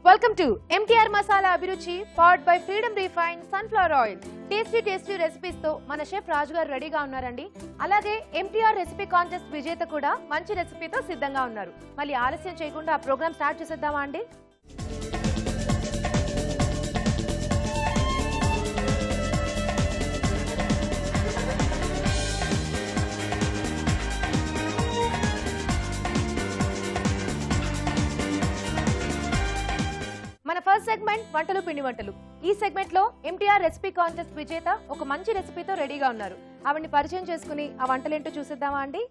Welcome to MTR Masala Abhiruchi powered by Freedom Refined Sunflower Oil. Tasty recipes తో మన chef రాజు గారు రెడీగా ఉన్నారండి. అలాగే MTR రెసిపీ కాంటెస్ట్ విజేత కూడా మంచి రెసిపీతో సిద్ధంగా ఉన్నారు. మళ్ళీ ఆలస్యం చేయకుండా ఆ ప్రోగ్రామ్ స్టార్ట్ చేసేద్దామా అండి? మన ఫస్ట్ సెగ్మెంట్ వంటలు పిండి వంటలు. ఈ సెగ్మెంట్ లో MTR రెసిపీ కాంటెస్ట్ విజేత ఒక మంచి రెసిపీతో రెడీగా ఉన్నారు. ఆవిడ్ని పరిచయం చేసుకుని ఆ వంటలేంటో చూసేద్దామా అండి?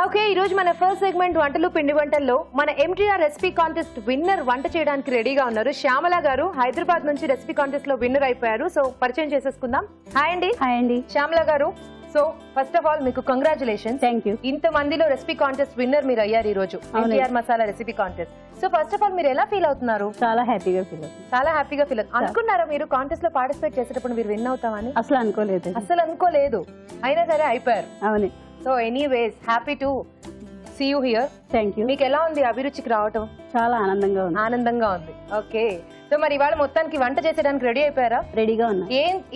ఓకే, ఈ రోజు మన ఫస్ట్ సెగ్మెంట్ వంటలు పిండి వంటల్లో మన MTR రెసిపీ కాంటెస్ట్ విన్నర్ వంట చేయడానికి రెడీగా ఉన్నారు. శ్యామల గారు హైదరాబాద్ నుంచి రెసిపీ కాంటెస్ట్ లో విన్నర్ అయిపోయారు. సో పరిచయం చేసేసుకుందాం. హాయ్ అండి. హాయ్ అండి. శ్యామల గారు, సో ఫస్ట్ ఆఫ్ ఆల్ మీకు కంగ్రాచులేషన్. Thank you. ఇంత మందిలో రెసిపీ కాంటెస్ట్ విన్నర్ మీరు అయ్యారు ఈ రోజు, MTR masala recipe contest. So first of all మీరు ఎలా ఫీల్ అవుతున్నారు? చాలా హ్యాపీగా ఫీల్ అవుతుంది. చాలా హ్యాపీగా ఫీల్ అవుతుంది. అనుకున్నారా మీరు కాంటెస్ట్ లో పార్టిసిపేట్ చేసేటప్పుడు మీరు విన్ అవుతామని? అసలు అనుకోలేదు. అసలు అనుకోలేదు, అయినా సరే అయిపోయారు. అవును. So anyways, happy to see you here. Thank you. మీకు ఎలా ఉంది అభిరుచికి రావటం? చాలా ఆనందంగా ఉంది. ఆనందంగా ఉంది. ఓకే, సో మరి ఇవాళ మొత్తానికి వంట చేసేయడానికి రెడీ అయిపోయారా? రెడీగా ఉన్నా.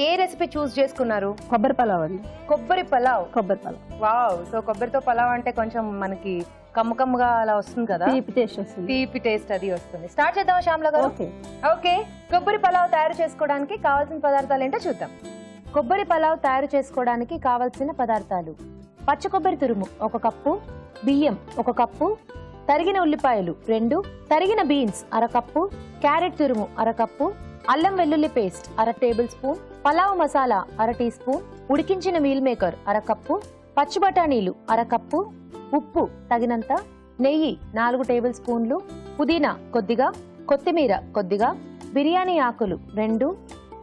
ఏ రెసిపీ చూస్ చేసుకున్నారు? కొబ్బరి పలావ్ అండి. కొబ్బరి పలావ్. కొబ్బరి పలావ్. వావ్. సో కొబ్బరితో పలావ్ అంటే కొంచెం మనకి కమ్మకమ్మగా అలా వస్తుంది కదా, తీపి టేస్ట్ వస్తుంది. తీపి టేస్ట్ అది వస్తుంది. స్టార్ట్ చేద్దామా శ్యామల గారు? ఓకే. ఓకే, కొబ్బరి పలావ్ తయారు చేసుకోవడానికి కావాల్సిన పదార్థాలు ఏంటో చూద్దాం. కొబ్బరి పలావ్ తయారు చేసుకోవడానికి కావాల్సిన పదార్థాలు: పచ్చ కొబ్బరి తురుము 1 కప్పు, బియ్యం 1 కప్పు, తరిగిన ఉల్లిపాయలు 2, తరిగిన బీన్స్ 1/2 కప్పు, క్యారెట్ తురుము 1/2 కప్పు, అల్లం వెల్లుల్లి paste 1/2 tablespoon, pulao masala 1/2 teaspoon, ఉడికించిన మీల్ మేకర్ 1/2 కప్పు, పచ్చి బఠానీలు 1/2 కప్పు, ఉప్పు తగినంత, నెయ్యి 4 టేబుల్ స్పూన్లు, పుదీనా కొద్దిగా, కొత్తిమీర కొద్దిగా, బిర్యానీ ఆకులు 2,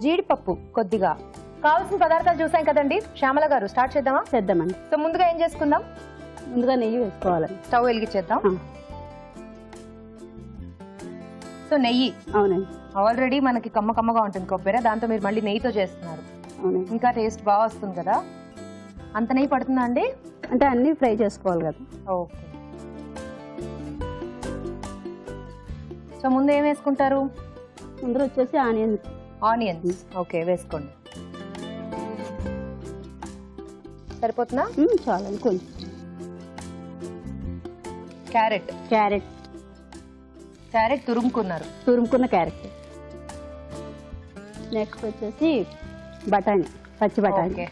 జీడిపప్పు కొద్దిగా. కావాల్సిన పదార్థాలు చూసాం కదండి. శ్యామల గారు, స్టార్ట్ చేద్దామా? చేద్దామండి. సో ముందుగా ఏం చేసుకుందాం? ముందుగా నెయ్యి వేసుకోవాలండి. స్టవ్ వెలిగించేద్దాం. సో నెయ్యి. అవునండి. ఆల్రెడీ మనకి కమ్మగా ఉంటుంది కొబ్బరి, దాంతో మీరు మళ్ళీ నెయ్యితో చేస్తున్నారు. అవునండి. ఇంకా టేస్ట్ బాగా వస్తుంది కదా. అంత నెయ్యి పడుతుందా అండి? అంటే అన్ని ఫ్రై చేసుకోవాలి కదా. ఓకే. సో ముందు ఏం వేసుకుంటారు? ముందు వచ్చేసి ఆనియన్స్. ఓకే, వేసుకోండి. సరిపోతుందా? చాలండి. కొంచెం క్యారెట్. క్యారెట్ తురుముకున్నారు. తురుముకున్న క్యారెట్. నెక్స్ట్ వచ్చేసి బఠానీ, పచ్చి బఠానీ. ఓకే.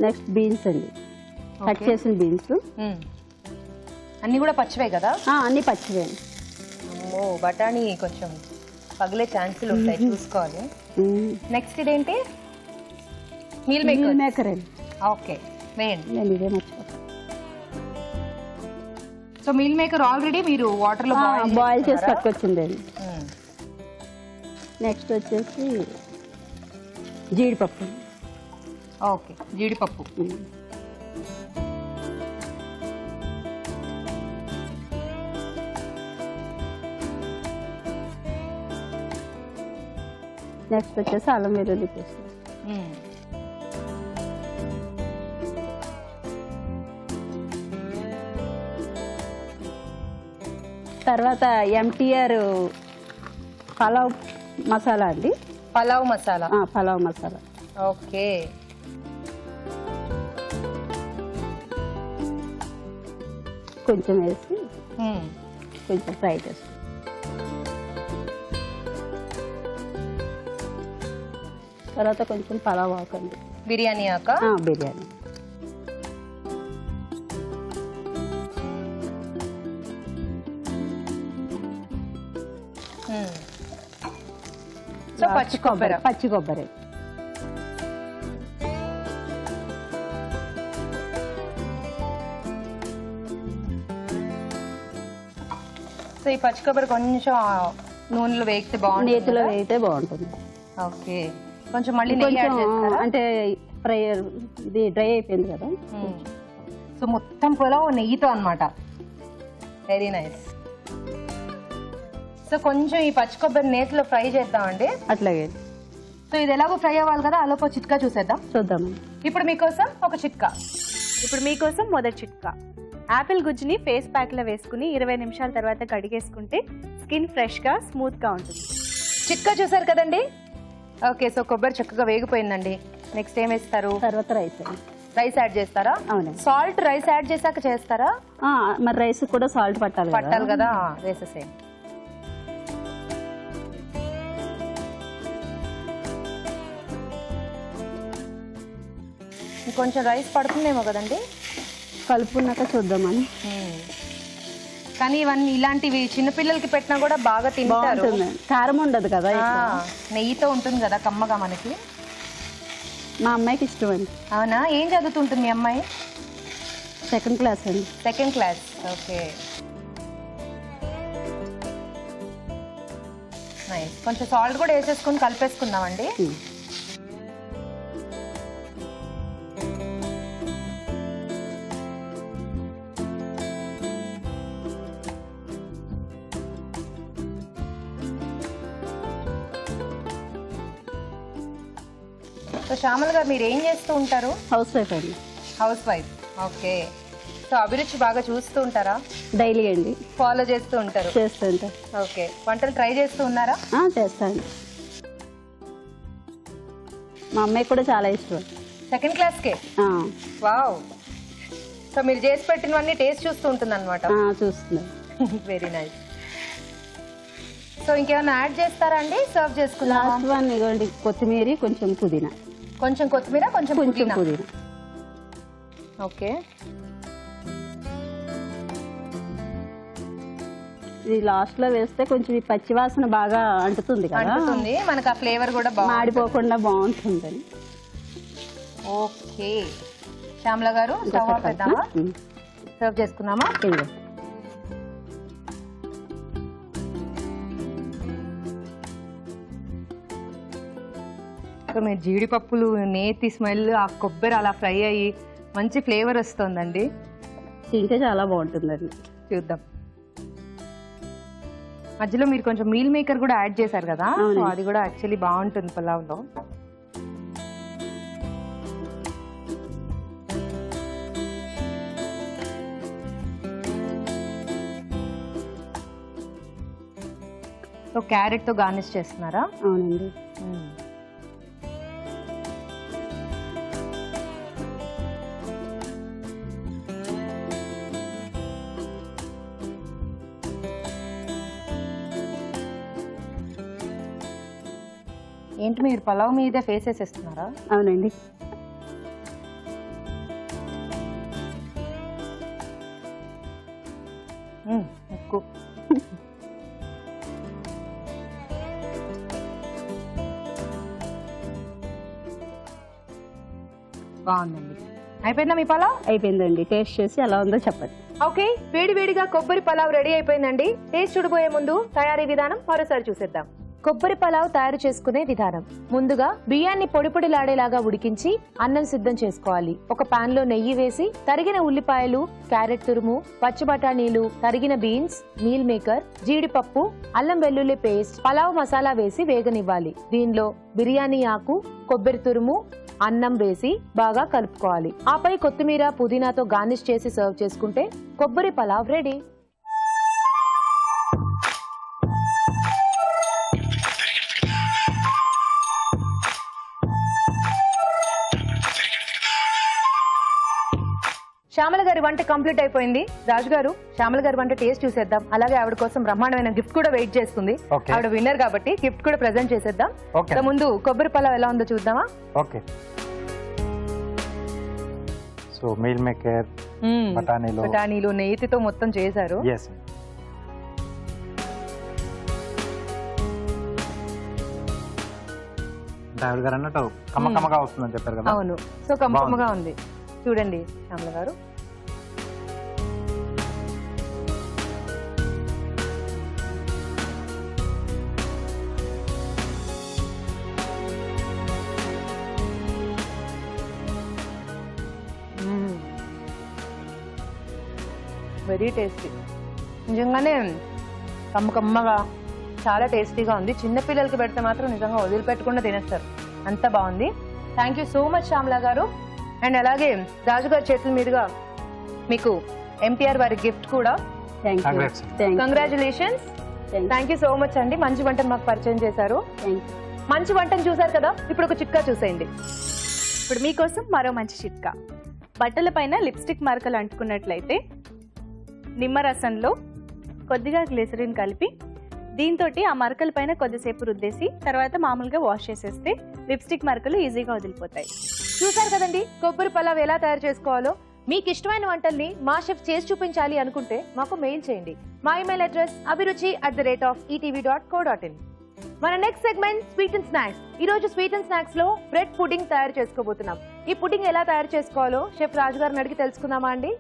నెక్స్ట్ బీన్స్ అండి, కట్ చేసిన బీన్స్. అన్ని కూడా పచ్చివే కదా? అన్ని పచ్చివే. అమ్మో, బఠానీ కొంచెం పగిలే ఛాన్సులు ఉంటాయి, చూసుకోవాలి. నెక్స్ట్ ఇదేంటి? మీల్ మేకర్ అండి. ఓకే, వేయండి. నేను ఇదే మర్చిపోతాను. సో మీల్ మేకర్ ఆల్రెడీ మీరు వాటర్ లో బాయిల్ చేసి పట్టుకొచ్చిందండి. నెక్స్ట్ వచ్చేసి జీడిపప్పు. ఓకే, జీడిపప్పు. నెక్స్ట్ వచ్చేసి అల్లం వెల్లుల్లి పేస్ట్. తర్వాత MTR పలావ్ మసాలా అండి. పలావ్ మసాలా. పలావ్ మసాలా. ఓకే. కొంచెం వేసి కొంచెం ఫ్రై చేస్తాం. తర్వాత కొంచెం పలావ్ ఆకు అండి. బిర్యానీ ఆక. బిర్యానీ. సో పచ్చి కొబ్బరి. సో ఈ పచ్చి కొబ్బరి కొంచెం నూనెలో వేగితే బాగుంటుంది. నేతిలో వేగితే బాగుంటుంది. ఓకే, కొంచెం మళ్ళీ అంటే ఫ్రై ఇది డ్రై అయిపోయింది కదా. సో మొత్తం పొలం నెయ్యితో అన్నమాట. Very nice. సో సో కొంచెం ఈ పచ్చి కొబ్బరి నేతిలో ఫ్రై చేద్దామండి. అట్లాగే సో ఇది ఎలాగో ఫ్రై అవ్వాలి కదా, అలోపు చిట్కా చూసేద్దాం. చూద్దామండి. ఇప్పుడు మీకోసం ఒక చిట్కా. మొదటి చిట్కా, యాపిల్ గుజ్జుని ఫేస్ ప్యాక్ లో వేసుకుని 20 నిమిషాల తర్వాత కడిగేసుకుంటే స్కిన్ ఫ్రెష్ గా స్మూత్ గా ఉంటుంది. చిట్కా చూసారు కదండి. ఓకే, సో కొబ్బరి చక్కగా వేగిపోయిందండి. నెక్స్ట్ ఏం వేస్తారు? తర్వాత రైస్ అండి. రైస్ యాడ్ చేస్తారా? అవునండి. సాల్ట్ రైస్ యాడ్ చేశాక చేస్తారా? మరి రైస్ కూడా సాల్ట్ పట్టాలి కదా, వేసేసేయండి. కొంచెం రైస్ పడుతుందేమో కదండి. కలుపుకున్నాక చూద్దామని. కానీ ఇవన్నీ ఇలాంటివి చిన్నపిల్లలకి పెట్టినా కూడా బాగా తింటారు. కారం ఉండదు కదా, నెయ్యితో ఉంటుంది కదా కమ్మగా మనకి. మా అమ్మాయికి ఇష్టం అండి. అవునా? ఏం చదువుతుంటుంది మీ అమ్మాయి? సెకండ్ క్లాస్ అండి. Second class. Okay, nice. కొంచెం సాల్ట్ కూడా వేసేసుకుని కలిపేసుకుందామండి. సో శ్యామల గారు మీరు ఏం చేస్తూ ఉంటారు? హౌస్ వైఫ్ అండి. House wife. ఓకే, సో అభిరుచి బాగా చూస్తూ ఉంటారా? డైలీ అండి. ఫాలో చేస్తూ ఉంటారు? చేస్తుంటా. ఓకే, వంటలు ట్రై చేస్తూ ఉన్నారా? చేస్తాను. మా అమ్మాయి కూడా చాలా ఇష్టం. సెకండ్ క్లాస్కే? వావ్. సో మీరు చేసి పెట్టినవన్నీ టేస్ట్ చూస్తూ ఉంటుంది అనమాట. చూస్తున్నాను. Very nice. సో ఇంకేమైనా యాడ్ చేస్తారా అండి? సర్వ్ చేసుకుందాం. లాస్ట్ వన్ ఇవ్వండి, కొత్తిమీర, కొంచెం పుదీనా. కొంచెం కొత్తిమీర, కొంచెం పుదీనా. ఓకే, ఇది లాస్ట్ లో వేస్తే కొంచెం ఈ పచ్చి వాసన బాగా అంటుతుంది కదా, అంటుతుంది మనకు. ఆ ఫ్లేవర్ కూడా మాడిపోకుండా బాగుంటుందని. ఓకే, శ్యామల గారు స్టవ్ ఆపేద్దామా? సర్వ్ చేసుకుందామా? మీరు జీడిపప్పులు, నేతి స్మెల్, ఆ కొబ్బరి అలా ఫ్రై అయ్యి మంచి ఫ్లేవర్ వస్తుందండి. తింటే చాలా బాగుంటుందండి. చూద్దాం. మధ్యలో మీరు కొంచెం మీల్ మేకర్ కూడా యాడ్ చేశారు కదా, సో అది కూడా యాక్చువల్లీ బాగుంటుంది పులావ్లో. సో క్యారెట్ తో గార్నిష్ చేస్తున్నారా? అవునండి. ఏంటి మీరు పలావ్ మీద ఫేస్ వేసేస్తున్నారా? అవునండి. ఎక్కువ బాగుందండి. అయిపోయిందా మీ పలావ్? అయిపోయిందండి. టేస్ట్ చేసి ఎలా ఉందో చెప్పండి. ఓకే, వేడి వేడిగా కొబ్బరి పలావ్ రెడీ అయిపోయిందండి. టేస్ట్ చూడబోయే ముందు తయారీ విధానం మరోసారి చూసేద్దాం. కొబ్బరి పలావ్ తయారు చేసుకునే విధానం. ముందుగా బియ్యాన్ని పొడి పొడిలాడేలాగా ఉడికించి అన్నం సిద్ధం చేసుకోవాలి. ఒక పాన్ లో నెయ్యి వేసి తరిగిన ఉల్లిపాయలు, క్యారెట్ తురుము, పచ్చి బఠానీలు, తరిగిన బీన్స్, మీల్ మేకర్, జీడిపప్పు, అల్లం వెల్లుల్లి పేస్ట్, పలావ్ మసాలా వేసి వేగనివ్వాలి. దీనిలో బిర్యానీ ఆకు, కొబ్బరి తురుము, అన్నం వేసి బాగా కలుపుకోవాలి. ఆపై కొత్తిమీర, పుదీనాతో గార్నిష్ చేసి సర్వ్ చేసుకుంటే కొబ్బరి పలావ్ రెడీ. శ్యామల గారి వంట కంప్లీట్ అయిపోయింది. రాజు గారు, శ్యామల గారి వంట టేస్ట్ చూసేద్దాం. అలాగే ఆవిడ కోసం బ్రహ్మాండమైన గిఫ్ట్ కూడా వెయిట్ చేస్తుంది. ఆవిడ విన్నర్ కాబట్టి గిఫ్ట్ కూడా ప్రెజెంట్ చేసేద్దాం. ముందు కొబ్బరి పలావ్ ఎలా ఉందో చూద్దామా? ఓకే. సో మీల్ మేకర్, బఠానీలు నెయ్యితో మొత్తం చేశారు. ఆవిడ గారు అన్నట్టు కమ్మకమ్మగా వస్తుందని చెప్పారు కదా. అవును, సో కమ్మకమ్మగా ఉంది. చూడండి శ్యామల గారు. Very tasty. నిజంగానే కమ్మకమ్మగా చాలా టేస్టీగా ఉంది. చిన్న పిల్లలకి పెడితే మాత్రం నిజంగా వదిలిపెట్టకుండా తినేస్తారు, అంత బాగుంది. Thank you so much Shyamala గారు. అండ్ అలాగే రాజు గారి చేతుల మీదుగా మీకు ఎంపీఆర్ వారి గిఫ్ట్ కూడా. Congratulations. Thank you so much అండి. మంచి వంటను మాకు పరిచయం చేశారు. మంచి వంటను చూసారు కదా, ఇప్పుడు ఒక చిట్కా చూసేయండి. ఇప్పుడు మీకోసం మరో మంచి చిట్కా. బట్టల పైన లిప్స్టిక్ మరకలు అంటుకున్నట్లయితే నిమ్మరసంలో కొద్దిగా గ్లిసరిన్ కలిపి దీంతో ఆ మరకల పైన కొద్దిసేపు రుద్దేసి తర్వాత మామూలుగా వాష్ చేసేస్తే లిప్స్టిక్ మరకలు ఈజీగా వదిలిపోతాయి. చూసారు కదండి కొబ్బరి పలావ్ ఎలా తయారు చేసుకోవాలో. మీకు ఇష్టమైన వంటల్ని మా షెఫ్ చేసి చూపించాలి అనుకుంటే మాకు మెయిల్ చేయండి. మా ఇమెయిల్ అడ్రస్ abhiruchi@etv.co.in. మన next segment sweet and snacks. ఈ రోజు స్వీట్ అండ్ స్నాక్స్ లో బ్రెడ్ పుడింగ్ తయారు చేసుకోబోతున్నాం. ఈ పుడింగ్ ఎలా తయారు చేసుకోవాలో షెఫ్ రాజు గారిని అడిగి తెలుసుకుందామా అండి?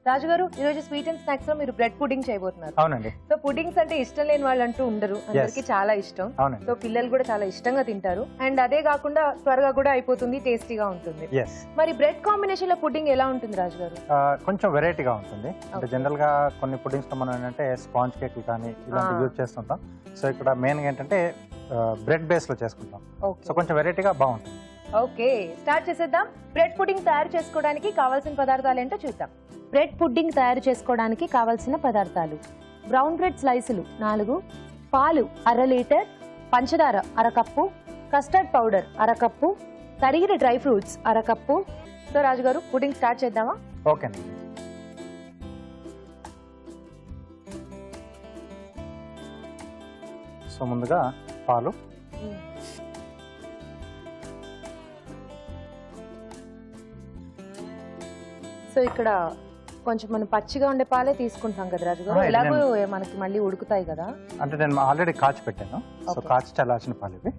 రాజు గారు, ఈ రోజు స్వీట్ అండ్ స్నాక్స్ లో మీరు బ్రెడ్ పుడింగ్ చేయబోతున్నారు. అవునండి. సో పుడింగ్స్ అంటే ఇష్టం లేని వాళ్ళు అంటూ ఉండరు, అందరికి చాలా ఇష్టం. సో పిల్లలు కూడా చాలా ఇష్టంగా తింటారు. అండ్ అదే కాకుండా త్వరగా కూడా అయిపోతుంది, టేస్టీగా ఉంటుంది. మరి బ్రెడ్ కాంబినేషన్ లో పుడింగ్ ఎలా ఉంటుంది రాజు గారు? కొంచెం వెరైటీగా ఉంటుంది. అంటే జనరల్ గా కొన్ని పుడింగ్స్ లో మనం ఏంటంటే స్పాంజ్ కేక్లు కానీ ఇలాంటివి యూజ్ చేస్తుంటాం. సో ఇక్కడ మెయిన్ ఏంటంటే బ్రెడ్ బేస్ లో చేసుకుంటాం. సో కొంచెం వెరైటీగా బాగుంటుంది. ఓకే, స్టార్ట్ చేసేద్దాం. బ్రెడ్ పుడింగ్ తయారు చేసుకోవడానికి కావాల్సిన పదార్థాలు ఏంటో చూద్దాం. బ్రెడ్ పుడ్డింగ్ తయారు చేసుకోవడానికి కావలసిన పదార్థాలు: బ్రౌన్ బ్రెడ్ స్లైసులు 4, పాలు 1/2 లీటర్, పంచదార 1/2 కప్పు, కస్టర్డ్ పౌడర్ 1/2 కప్పు, తరిగిన డ్రై ఫ్రూట్స్ 1/2 కప్పు. సో రాజు గారు, పుడ్డింగ్ స్టార్ట్ చేద్దామా? ఓకే. సో ముందుగా పాలు, సో ఇక్కడ కొంచెం మనం పచ్చిగా ఉండే పాలే తీసుకుంటాం కదా రాజు గారు, ఎలాగో మనకి మళ్ళీ ఉడుకుతాయి కదా. అంటే నేను ఆల్రెడీ కాచి పెట్టాను. సో కాచి చల్లార్చిన పాలు ఇవి.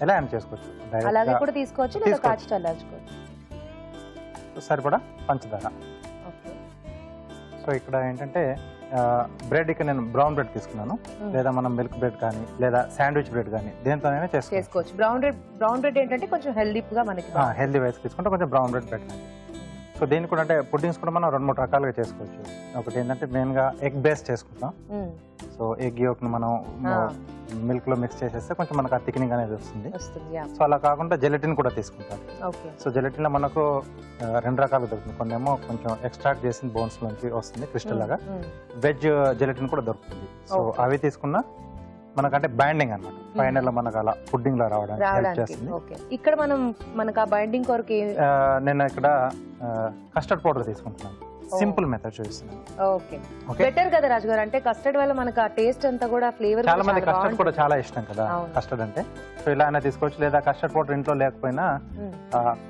ఎలా ఏం చేసుకోవచ్చు, అలాగే కూడా తీసుకోవచ్చు లేదా కాచి చల్లార్చుకోవచ్చు. సరిపడా పంచదార. సో ఇక్కడ ఏంటంటే బ్రెడ్ ఇక్కడ నేను బ్రౌన్ బ్రెడ్ తీసుకున్నాను, లేదా మనం మిల్క్ బ్రెడ్ కానీ లేదా శాండ్విచ్ బ్రెడ్ కానీ దేంతోనైనా చేసుకోవచ్చు. బ్రౌన్ బ్రెడ్ ఏంటంటే కొంచెం హెల్దీగా మనకి హెల్దీ వైస్ తీసుకుంటే కొంచెం బ్రౌన్ బ్రెడ్ బెటర్. సో దీన్ని కూడా అంటే పుడ్డింగ్స్ కూడా మనం 2-3 రకాలుగా చేసుకోవచ్చు. ఒకటి ఏంటంటే మెయిన్ గా ఎగ్ బేస్ చేసుకుంటాం. సో ఎగ్ యోక్ ని మనం మిల్క్ లో మిక్స్ చేసేస్తే కొంచెం మనకు ఆ థిక్నింగ్ అనేది వస్తుంది. సో అలా కాకుండా జెలటిన్ కూడా తీసుకుంటాం. సో జెలటిన్ లో మనకు 2 రకాలు దొరుకుతుంది. కొన్ని ఏమో కొంచెం ఎక్స్ట్రాక్ట్ చేసిన బోన్స్ నుంచి వస్తుంది క్రిస్టల్ లాగా, వెజ్ జెలటిన్ కూడా దొరుకుతుంది. సో అవి తీసుకున్నా మనకంటే బైండింగ్ అన్నమాట, ఫైనల్ లో మనకు అలా పుడ్డింగ్ లో రావడానికి హెల్ప్ చేస్తుంది. ఇక్కడ మనకు ఆ బైండింగ్ కొరకు నేను ఇక్కడ కస్టర్డ్ పౌడర్ తీసుకుంటున్నాను. సింపుల్ మెథడ్ చూపిస్తున్నాను. ఓకే, బెటర్ కదా రాజు గారు, అంటే కస్టర్డ్ వల్ల మనకు ఆ టేస్ట్ అంతా కూడా ఫ్లేవర్. చాలా మంది కస్టర్డ్ కూడా చాలా ఇష్టం కదా కస్టర్డ్ అంటే. సో ఇలా అయినా తీసుకోవచ్చు, లేదా కస్టర్డ్ పౌడర్ ఇంట్లో లేకపోయినా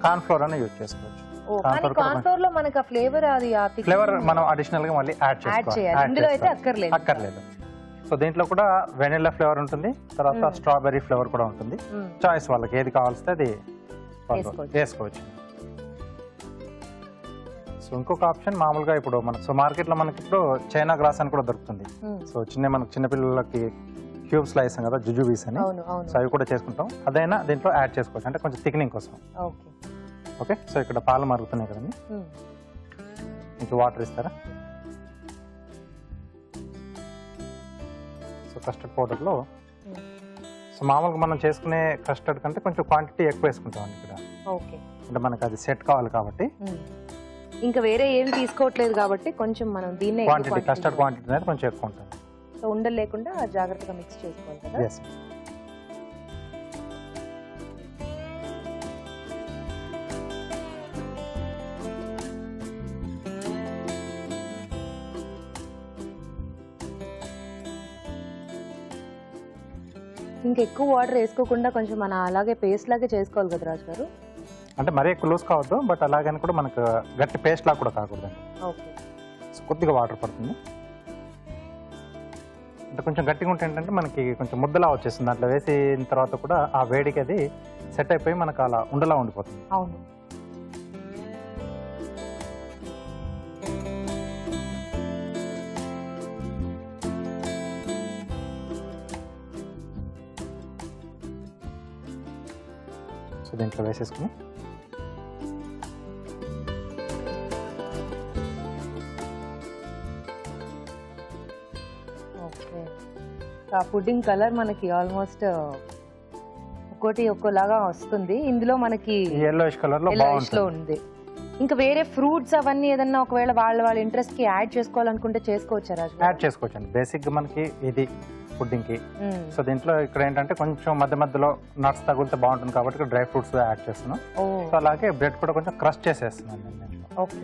కార్న్ ఫ్లోర్ అని యూజ్ చేసుకోవచ్చు. కార్న్ ఫ్లోర్ లో మనకు ఆ ఫ్లేవర్, అది ఫ్లేవర్ మనం అడిషనల్ గా మళ్ళీ యాడ్ చేసుకోవాలి, అక్కర్లేదు. సో దీంట్లో కూడా వెనిలా ఫ్లేవర్ ఉంటుంది, తర్వాత స్ట్రాబెర్రీ ఫ్లేవర్ కూడా ఉంటుంది. చాయిస్ వాళ్ళకి ఏది కావాల్సి అది వేసుకోవచ్చు. సో ఇంకొక ఆప్షన్ మామూలుగా ఇప్పుడు మనకు మార్కెట్ లో మనకి ఇప్పుడు చైనా గ్రాస్ అని కూడా దొరుకుతుంది. సో మనకు చిన్నపిల్లలకి క్యూబ్స్ లో వేసాం కదా, జుజుబీస్ అని. సో అవి కూడా చేసుకుంటాం. అదైనా దీంట్లో యాడ్ చేసుకోవచ్చు, అంటే కొంచెం థిక్నింగ్ కోసం. ఓకే, సో ఇక్కడ పాలు మరుగుతున్నాయి కదండి, ఇంకా వాటర్ ఇస్తారా? సో కస్టర్డ్ పౌడర్లో సో మామూలుగా మనం చేసుకునే కస్టర్డ్ కంటే కొంచెం క్వాంటిటీ ఎక్కువ వేసుకుంటాం అండి ఇక్కడ. ఓకే, అంటే మనకు అది సెట్ కావాలి కాబట్టి, ఇంకా వేరే ఏమి తీసుకోవట్లేదు కాబట్టి కొంచెం మనం దీన్నే క్వాంటిటీ కస్టర్డ్ క్వాంటిటీ అనేది కొంచెం ఎక్కువ ఉంటుంది. సో ఉండలు లేకుండా జాగ్రత్తగా మిక్స్ చేసుకోవాలి కదా. ఇంకా ఎక్కువ వాటర్ వేసుకోకుండా కొంచెం మన అలాగే పేస్ట్ లాగే చేసుకోవాలి కదా రాజు గారు. అంటే మరీ ఎక్కువ లూజ్ కావద్దు, బట్ అలాగని కూడా మనకు గట్టి పేస్ట్ లాగా కూడా కాకూడదండి. ఓకే, సో కొద్దిగా వాటర్ పడుతుంది. అంటే కొంచెం గట్టిగా ఉంటే ఏంటంటే మనకి కొంచెం ముద్దలా వచ్చేస్తుంది. దాంట్లో వేసిన తర్వాత కూడా ఆ వేడికి అది సెట్ అయిపోయి మనకు అలా ఉండలా ఉండిపోతుంది. అవును. సో సో దీంట్లో వేసేసుకుని ఓకే. ఆ పుడ్డింగ్ కలర్ మనకి ఆల్మోస్ట్ ఒక్కోటి ఒక్కోలాగా వస్తుంది. ఇందులో మనకి yellowish కలర్ లో yellowish లో బాగుంటుంది. ఉంది. ఇంకా వేరే ఫ్రూట్స్ అవన్నీ ఏదన్నా ఒకవేళ వాళ్ళ ఇంట్రెస్ట్ కి యాడ్ చేసుకోవాలనుకుంటే చేసుకోవచ్చా రాజు గారు? యాడ్ చేసుకోవచ్చండి. బేసిక్ గా మనకి ఇది పుడ్డింగ్ కి. సో దీంట్లో ఇక్కడ ఏంటంటే కొంచెం మధ్య మధ్యలో నట్స్ తగిలితే బాగుంటుంది కాబట్టి డ్రై ఫ్రూట్స్ యాడ్ చేస్తున్నాం. సో అలాగే బ్రెడ్ కూడా కొంచెం క్రష్ చేసేస్తున్నాను నేను దీంట్లో. ఓకే.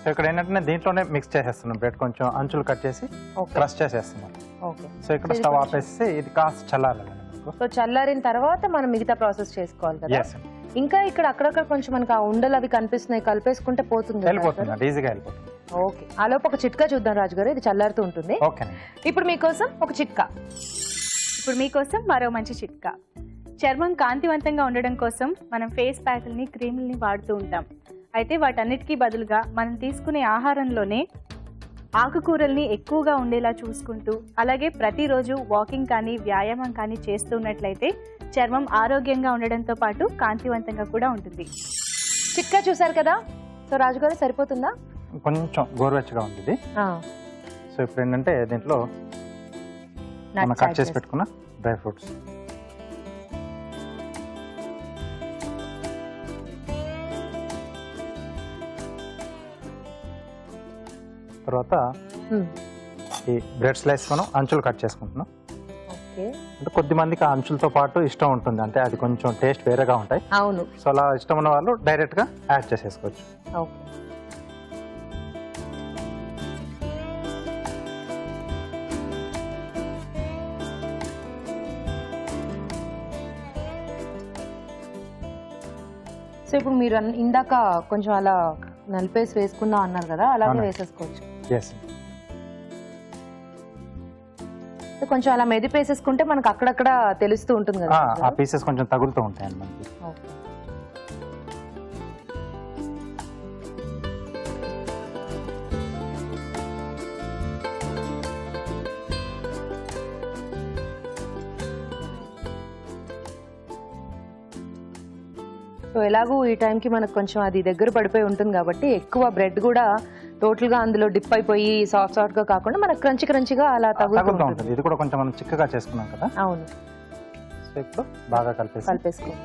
సో ఇక్కడ ఏంటంటే నేను దీంట్లోనే మిక్స్ చేసేస్తున్నాను. బ్రెడ్ కొంచెం అంచులు కట్ చేసి క్రష్ చేసేస్తున్నాను. ఓకే. సో ఇక్కడ స్టవ్ ఆపేసి ఇది కాస్త చల్లారాలి. సో చల్లారిన తర్వాత మనం మిగతా ప్రాసెస్ చేసుకోవాలి కదా. Yes. ఇంకా ఇక్కడ అక్కడక్కడ కొంచెం మనకు ఆ ఉండలు అవి కనిపిస్తున్నాయి, కలిపేసుకుంటే పోతుంది కదా వెళ్ళిపోతుంది, రాజు ఈజీగా వెళ్ళిపోతుంది. గారు? ఓకే. ఆ లోపు ఒక చిట్కా చూద్దాం రాజు గారు, ఇది చల్లారుతూ ఉంటుంది. ఓకే. ఇప్పుడు మీకోసం ఒక చిట్కా. ఇప్పుడు మీకోసం మరో మంచి చిట్కా. చర్మం కాంతివంతంగా ఉండడం కోసం మనం ఫేస్ ప్యాక్లని, క్రీములని వాడుతూ ఉంటాం. అయితే వాటన్నిటికీ బదులుగా మనం తీసుకునే ఆహారంలోనే ఆకుకూరల్ని ఎక్కువగా ఉండేలా చూసుకుంటూ, అలాగే ప్రతిరోజు వాకింగ్ కానీ వ్యాయామం కానీ చేస్తున్నట్లయితే చర్మం ఆరోగ్యంగా ఉండడంతో పాటు కాంతివంతంగా కూడా ఉంటుంది. చిట్కా చూసారు కదా. సో రాజు గారు సరిపోతుందా? కొంచెం గోరువెచ్చగా ఉంది ఇది. సో ఇప్పుడు ఏంటంటే దీంట్లో మనం Nuts కట్ add చేసి చేస్తాం. పెట్టుకున్న డ్రై ఫ్రూట్స్, తర్వాత ఈ బ్రెడ్ స్లైస్ మనం అంచులు కట్ చేసుకుంటున్నాం. ఓకే. అంటే కొద్ది మందికి ఆ అంచులతో పాటు ఇష్టం ఉంటుంది, అంటే అది కొంచెం టేస్ట్ వేరేగా ఉంటాయి. అవును. సో అలా ఇష్టం ఉన్న వాళ్ళు డైరెక్ట్ గా యాడ్ చేసేసుకోవచ్చు. ఓకే. సో ఇప్పుడు మీరు ఇందాక కొంచెం అలా నలిపేసి వేసుకుందాం అన్నారు కదా, అలాగే అవును. వేసేసుకోవచ్చు. ఎస్. సో కొంచెం అలా మెదిపేసేసుకుంటే మనకు అక్కడక్కడ తెలుస్తూ ఉంటుంది కదా. ఆ పీసెస్ కొంచెం తగులుతూ ఉంటాయి మనకి. ఓకే. సో ఎలాగూ ఈ టైంకి మనకు కొంచెం అది దగ్గర పడిపోయి ఉంటుంది కాబట్టి ఎక్కువ బ్రెడ్ కూడా టోటల్ గా అందులో డిప్ అయిపోయి సాఫ్ట్ సాఫ్ట్ గా కాకుండా మనకు క్రంచి క్రంచిగా అలా తగులుతూ తగులుతూ ఉంటుంది. ఇది కూడా కొంచెం మనం చిక్కగా చేసుకున్నాం కదా. అవును. సో ఇప్పుడు బాగా కలిపేసుకో.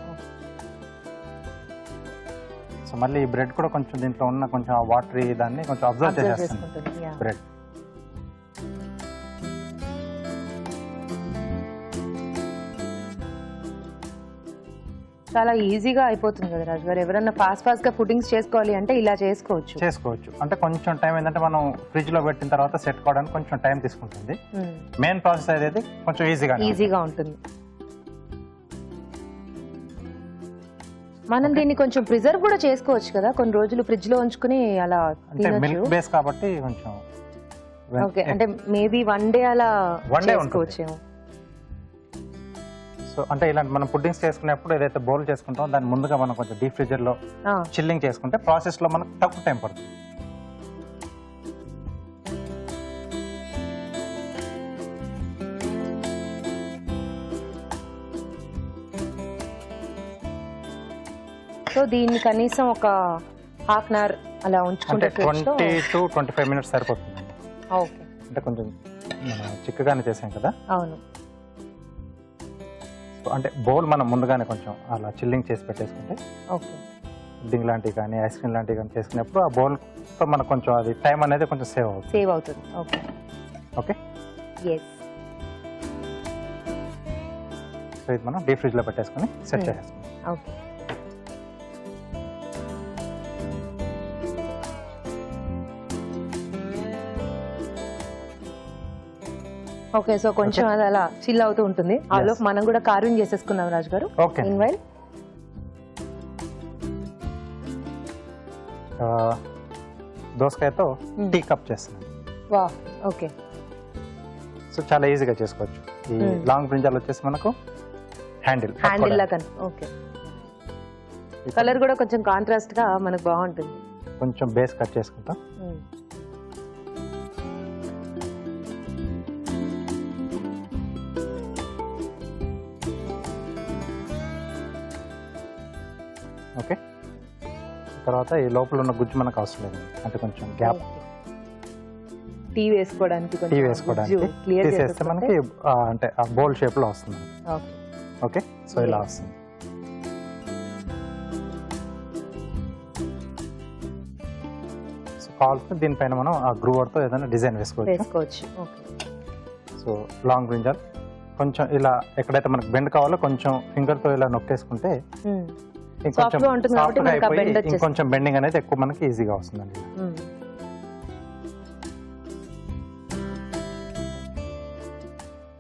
సో మళ్ళీ ఈ బ్రెడ్ కూడా కొంచెం దీంట్లో ఉన్న కొంచెం వాటర్ దాన్ని కొంచెం అబ్జర్వ్ చేసేస్తుంది చేసుకుంటుంది. Yeah. బ్రెడ్. చాలా ఈజీగా అయిపోతుంది కదా రాజు గారు. ఎవరన్నా ఫాస్ట్ గా పుడ్డింగ్స్ చేసుకోవాలి అంటే ఇలా చేసుకోవచ్చు. అంటే కొంచెం టైం ఏంటంటే మనం ఫ్రిడ్జ్ లో పెట్టిన తర్వాత సెట్ కావడానికి కొంచెం టైం తీసుకుంటుంది. మెయిన్ ప్రాసెస్ అనేది కొంచెం ఈజీగా ఉంటుంది. మనం దీన్ని కొంచెం ప్రిజర్వ్ కూడా చేసుకోవచ్చు కదా, కొన్ని రోజులు ఫ్రిడ్జ్ లో ఉంచుకుని అలా అంటే మిల్క్ బేస్ కాబట్టి కొంచెం ఓకే. అంటే మేబీ వన్ డే అలా One day చేసుకోవచ్చేమో. సో అంటే ఇలాంటి మనం పుడ్డింగ్స్ చేసుకునేప్పుడు ఏదైతే బౌల్ చేసుకుంటామో దాన్ని ముందుగా మనం కొంచెం డీప్ ఫ్రిడ్జర్ లో చిల్లింగ్ చేసుకుంటే ప్రాసెస్ లో మనకు తక్కువ టైం పడుతుంది. సో దీన్ని కనీసం ఒక హాఫ్ అన్ అవర్ అలా ఉంచుకుంటే అంటే 20 to 25 minutes సరిపోతుంది. ఓకే. అంటే కొంచెం మనం చిక్కగానే చేసాం కదా. అవును. సో అంటే బౌల్ మనం ముందుగానే కొంచెం అలా చిల్లింగ్ చేసి పెట్టేసుకుంటే ఓకే. పుడ్డింగ్ లాంటివి కానీ ఐస్ క్రీమ్ లాంటివి కానీ చేసుకునేప్పుడు ఆ బౌల్తో మనకు కొంచెం అది టైం అనేది కొంచెం సేవ్ అవుతుంది. ఓకే. ఓకే. ఎస్. సో ఇది మనం డీప్ ఫ్రిడ్జ్ లో పెట్టేసుకుని సెట్ చేసేసుకుంటాం. ఓకే. ఓకే. సో కొంచెం అది అలా చిల్ అవుతూ ఉంటుంది. ఆ లోపు మనం కూడా కార్వింగ్ చేసేసుకుందాం రాజు గారు. ఓకే. ఇన్వైల్ దోసకాయతో టీ కప్ చేస్తున్నాను. వా. ఓకే. సో చాలా ఈజీగా చేసుకోవచ్చు. ఈ లాంగ్ బ్రింజాల్ వచ్చేసి మనకు హ్యాండిల్ లాగా. ఓకే. కలర్ కూడా కొంచెం కాంట్రాస్ట్ గా మనకు బాగుంటుంది. కొంచెం బేస్ కట్ చేసుకుంటాం. తర్వాత ఈ లోపల ఉన్న గుజ్జు మనకు అవసరం లేదు, అంటే కొంచెం గ్యాప్ టీ వేసుకోవడానికి టీ వేసుకోవడానికి తీసేస్తే మనకి అంటే ఆ బౌల్ షేప్ లో వస్తుంది. ఓకే, సో ఇలా వస్తుంది. సో కావాల్సిన దీనిపైన మనం ఆ గ్రూవర్ తో ఏదైనా డిజైన్ వేసుకోవచ్చు. సో లాంగ్ బ్రింజాల్ కొంచెం ఇలా ఎక్కడైతే మనకు బెండ్ కావాలో కొంచెం ఫింగర్ తో ఇలా నొక్కేసుకుంటే ఇంకొంచెం బెండింగ్ అనేది ఎక్కువ మనకి ఈజీగా వస్తుందండి.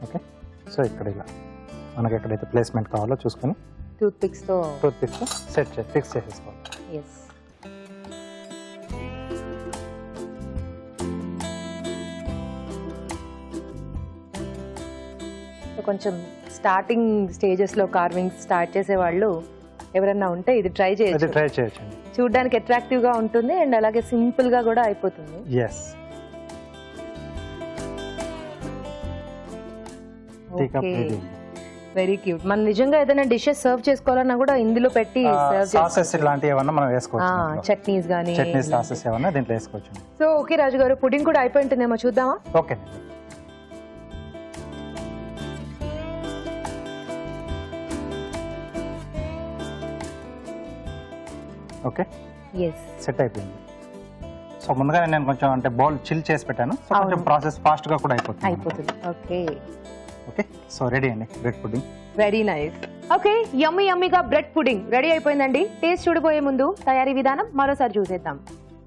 ఓకే, సో ఇక్కడ ఇలా మనకి ఎక్కడైతే ప్లేస్మెంట్ కావాలో చూసుకొని టూత్ పిక్స్ తో ఫిక్స్ చేసేసుకోవాలి. కొంచెం స్టార్టింగ్ స్టేజెస్ లో కార్వింగ్ స్టార్ట్ చేసే వాళ్ళు ఎవరన్నా ఉంటే ఇది ట్రై చేయొచ్చు. చూడడానికి అట్రాక్టివ్ గా ఉంటుంది అండ్ అలాగే సింపుల్ గా కూడా అయిపోతుంది. Very cute. మనం నిజంగా ఏదైనా డిషెస్ సర్వ్ చేసుకోవాలన్నా కూడా ఇందులో పెట్టి సాసెస్ ఇలాంటివి ఏమన్నా మనం వేసుకోవచ్చు, చట్నీస్ గానీ సాసెస్ ఏమన్నా దీంట్లో వేసుకోవచ్చు. సో ఓకే రాజు గారు, పుడింగ్ కూడా అయిపోయి ఉంటుందేమో చూద్దామా? ఓకే ఓకే, సెట్ అయిపోయింది. సో ముందుగా నేను కొంచెం అంటే బౌల్ చిల్ చేసి పెట్టాను, సో కొంచెం ప్రాసెస్ ఫాస్ట్ గా కూడా అయిపోతుంది. ఓకే ఓకే, సో రెడీ అండి bread pudding. Very nice. Okay, యమ్మీగా బ్రెడ్ పుడింగ్ రెడీ అయిపోయిందండి. టేస్ట్ చూడబోయే ముందు తయారీ విధానం మరోసారి చూసేద్దాం.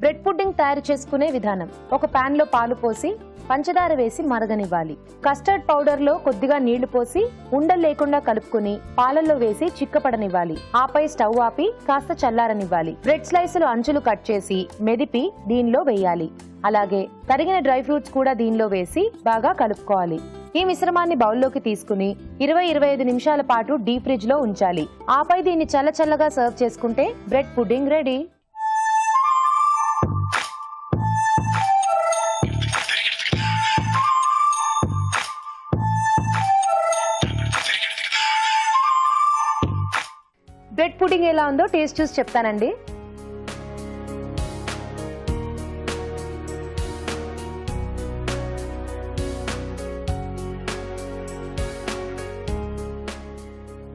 బ్రెడ్ పుడ్డింగ్ తయారు చేసుకునే విధానం: ఒక పాన్ లో పాలు పోసి పంచదార వేసి మరగనివ్వాలి. కస్టర్డ్ పౌడర్ లో కొద్దిగా నీళ్లు పోసి ఉండలు లేకుండా కలుపుకుని పాలల్లో వేసి చిక్కపడనివ్వాలి. ఆపై స్టవ్ ఆపి కాస్త చల్లారనివ్వాలి. బ్రెడ్ స్లైసులు అంచులు కట్ చేసి మెదిపి దీనిలో వేయాలి. అలాగే తరిగిన డ్రై ఫ్రూట్స్ కూడా దీనిలో వేసి బాగా కలుపుకోవాలి. ఈ మిశ్రమాన్ని బౌల్లోకి తీసుకుని 20-25 నిమిషాల పాటు డీప్ ఫ్రిడ్జ్ లో ఉంచాలి. ఆపై దీన్ని చల్లచల్లగా సర్వ్ చేసుకుంటే bread pudding ready. Bread pudding ఎలా ఉందో టేస్ట్ చూసి చెప్తానండి.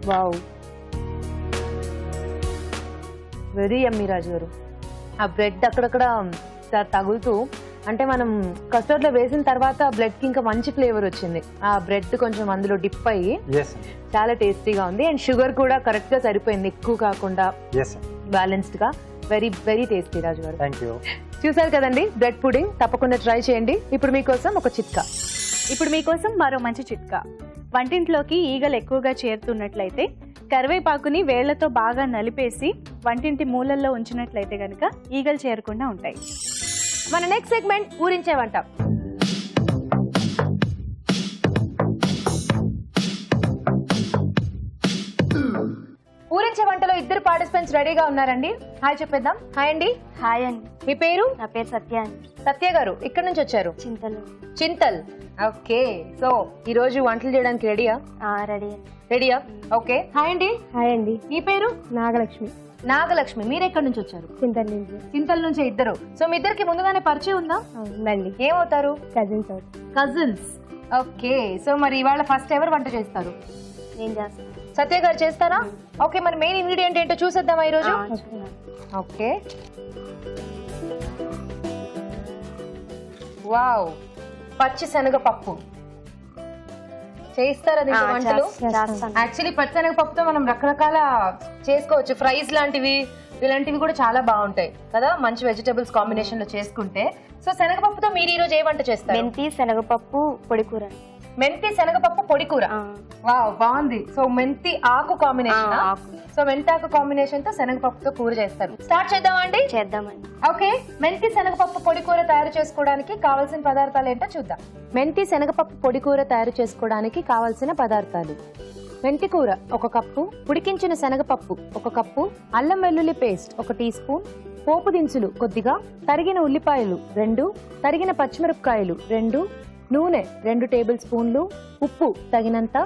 వావ్, వెరీ యమ్మీ రాజు గారు. ఆ బ్రెడ్ అక్కడక్కడ తగులుతూ, అంటే మనం కస్టర్డ్ లో వేసిన తర్వాత బ్రెడ్ కి ఇంకా మంచి ఫ్లేవర్ వచ్చింది. ఆ బ్రెడ్ కొంచెం అందులో డిప్ అయ్యి చాలా టేస్టీగా ఉంది. అండ్ షుగర్ కూడా కరెక్ట్ గా సరిపోయింది, ఎక్కువ కాకుండా బ్యాలెన్స్డ్ గా. వెరీ వెరీ టేస్టీ రాజు గారు. చూసారు కదండి బ్రెడ్ పుడింగ్, తప్పకుండా ట్రై చేయండి. ఇప్పుడు మీకోసం మరో మంచి చిట్కా. వంటింట్లోకి ఈగలు ఎక్కువగా చేరుతున్నట్లయితే కరివేపాకుని వేళ్లతో బాగా నలిపేసి వంటింటి మూలల్లో ఉంచినట్లయితే గనక ఈగలు చేరకుండా ఉంటాయి. మన నెక్స్ట్ సెగ్మెంట్ ఊరించే వంట. ఊరించే వంటలో ఇద్దరు పార్టిసిపెంట్స్ రెడీగా ఉన్నారండి. హాయ్ చెప్పేద్దాం. హాయ్ అండి. హాయ్ అండి. మీ పేరు? నా పేరు సత్య అండి. సత్య గారు ఎక్కడి నుంచి వచ్చారు? చింతల్. ఓకే, సో ఈ రోజు వంటలు చేయడానికి రెడీయా? రెడీయా? ఓకే. హాయ్ అండి. హాయ్ అండి. మీ పేరు? నాగలక్ష్మి. మీరు ఎక్కడి నుంచి వచ్చారు? చింతల్ నుంచి ఇద్దరు. సో మీ ఇద్దరికి ముందుగానే పరిచయం ఉందా? ఉందండి. ఏమవుతారు? కజిన్స్. ఓకే, సో మరి ఇవాళ ఫస్ట్ ఎవరు వంట చేస్తారు? నేను చేస్తాను. సత్య గారు చేస్తారా? ఓకే, మరి మెయిన్ ఇంగ్రీడియంట్ ఏంటో చూసేద్దామా ఈరోజు? ఓకే. వావ్, పచ్చి శనగపప్పు చేస్తారా దీంట్లో వంటలు? యాక్చువల్లీ పచ్చి శనగపప్పుతో మనం రకరకాల చేసుకోవచ్చు. ఫ్రైస్ లాంటివి ఇలాంటివి కూడా చాలా బాగుంటాయి కదా, మంచి వెజిటబుల్స్ కాంబినేషన్ లో చేసుకుంటే. సో శనగపప్పుతో మీరు ఈ రోజు ఏ వంట చేస్తారు? మెంతి శనగపప్పు పొడి కూర. మెంతి శనగపప్పు పొడి కూర. వావ్, బాగుంది. సో మెంతి ఆకు కాంబినేషన్. సో మెంతి ఆకు కాంబినేషన్ తో శనగపప్పుతో కూర చేస్తారు. స్టార్ట్ చేద్దామా అండి? చేద్దామండి. ఓకే, మెంతి శనగపప్పు పొడి కూర తయారు చేసుకోవడానికి కావాల్సిన పదార్థాలు ఏంటో చూద్దాం. మెంతి శనగపప్పు పొడి కూర తయారు చేసుకోవడానికి కావాల్సిన పదార్థాలు: మెంతి కూర 1 కప్పు, ఉడికించిన శనగపప్పు 1 కప్పు, అల్లం వెల్లుల్లి పేస్ట్ 1 టీ స్పూన్, పోపు దినుసులు కొద్దిగా, తరిగిన ఉల్లిపాయలు 2, తరిగిన పచ్చిమిరపకాయలు 2, నూనె 2 టేబుల్ స్పూన్లు, ఉప్పు తగినంత,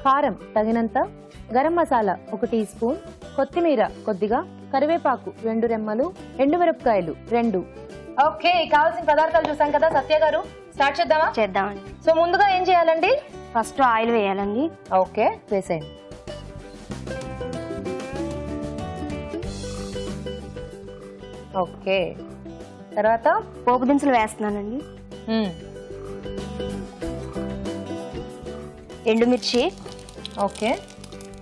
కారం తగినంత, గరం మసాలా 1 టీ స్పూన్, కొత్తిమీర కొద్దిగా, కరివేపాకు 2 రెమ్మలు, ఎండుమిరపకాయలు 2. ఓకే, కావాల్సిన పదార్థాలు చూసాం కదా. సత్య గారు స్టార్ట్ చేద్దామా? చేద్దామండి. సో ముందుగా ఏం చేయాలండి? ఫస్ట్ ఆయిల్ వేయాలండి. ఓకే, వేసేయండి. ఓకే, తర్వాత పోపు దినుసులు వేస్తున్నానండి. ఎండుమిర్చి, ఓకే,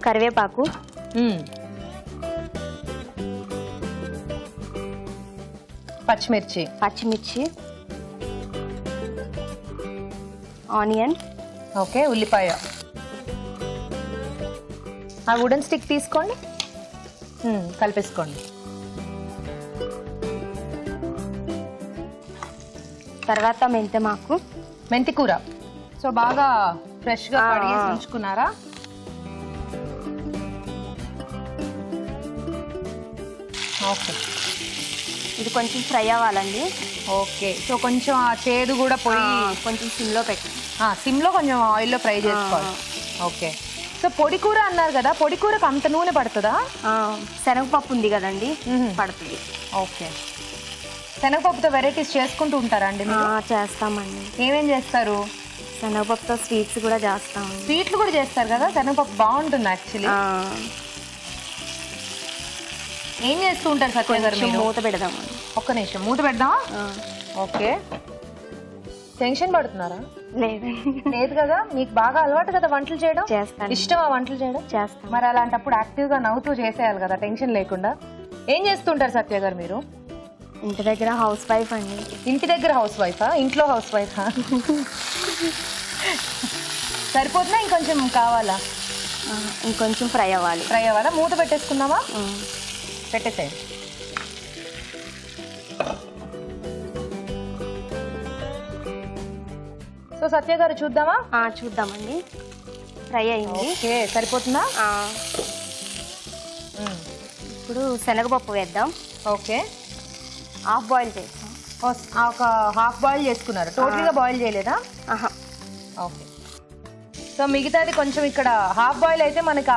కరివేపాకు, పచ్చిమిర్చి, పచ్చిమిర్చి, ఆనియన్, ఓకే, ఉల్లిపాయ. ఆ వుడెన్ స్టిక్ తీసుకోండి, కలిపేసుకోండి. తర్వాత మెంతమాకు, మెంతి కూర. సో బాగా ఫ్రెష్ గా కడిగేసి ఉంచుకున్నారా? ఓకే, ఇది కొంచెం ఫ్రై అవ్వాలండి. ఓకే. సో కొంచెం ఆ చేదు కూడా పోయి కొంచెం సిమ్లో పెట్టి సిమ్ లో కొంచెం ఆయిల్లో ఫ్రై చేసుకోవాలి. ఓకే. సో పొడి కూర అన్నారు కదా, పొడి కూరకు అంత నూనె పడుతుందా? శనగపప్పు ఉంది కదండి, పడుతుంది. ఓకే. శనగపప్పుతో వెరైటీస్ చేసుకుంటూ ఉంటారా అండి మీరు? చేస్తామండి. ఏమేం చేస్తారు? శనగపప్పుతో స్వీట్స్ కూడా చేస్తాం. స్వీట్లు కూడా చేస్తారు కదా, శనగపప్పు బాగుంటుంది యాక్చువల్లీ. ఏం చేస్తూ ఉంటారు సత్య గారు మీరు? మూత పెడదామండి. ఒక్క నిమిషం, మూత పెడదామా? ఓకే. టెన్షన్ పడుతున్నారా? లేదు కదా, మీకు బాగా అలవాటు కదా వంటలు చేయడం. చేస్తాను. ఇష్టం ఆ వంటలు చేయడం? చేస్తాను. మరి అలాంటప్పుడు యాక్టివ్ గా నవ్వుతూ చేసేయాలి కదా, టెన్షన్ లేకుండా. ఏం చేస్తుంటారు సత్య గారు మీరు? ఇంటి దగ్గర హౌస్ వైఫ్ అండి. ఇంటి దగ్గర హౌస్ వైఫా? ఇంట్లో హౌస్ వైఫా? సరిపోతుందా ఇంకొంచెం కావాలా? ఇంకొంచెం ఫ్రై అవ్వాలి. ఫ్రై అవ్వాలా? మూత పెట్టేసుకుందామా? పెట్టేసేయండి. సో సత్య గారు చూద్దామా? చూద్దామండి. ఫ్రై అయింది. ఓకే, సరిపోతుందా? ఇప్పుడు శనగపప్పు వేద్దాం. ఓకే, హాఫ్ బాయిల్ చేస్తాం. ఒక హాఫ్ బాయిల్ చేసుకున్నారు, టోటల్ గా బాయిల్ చేయలేదా? ఓకే. సో మిగతాది కొంచెం ఇక్కడ హాఫ్ బాయిల్ అయితే మనకి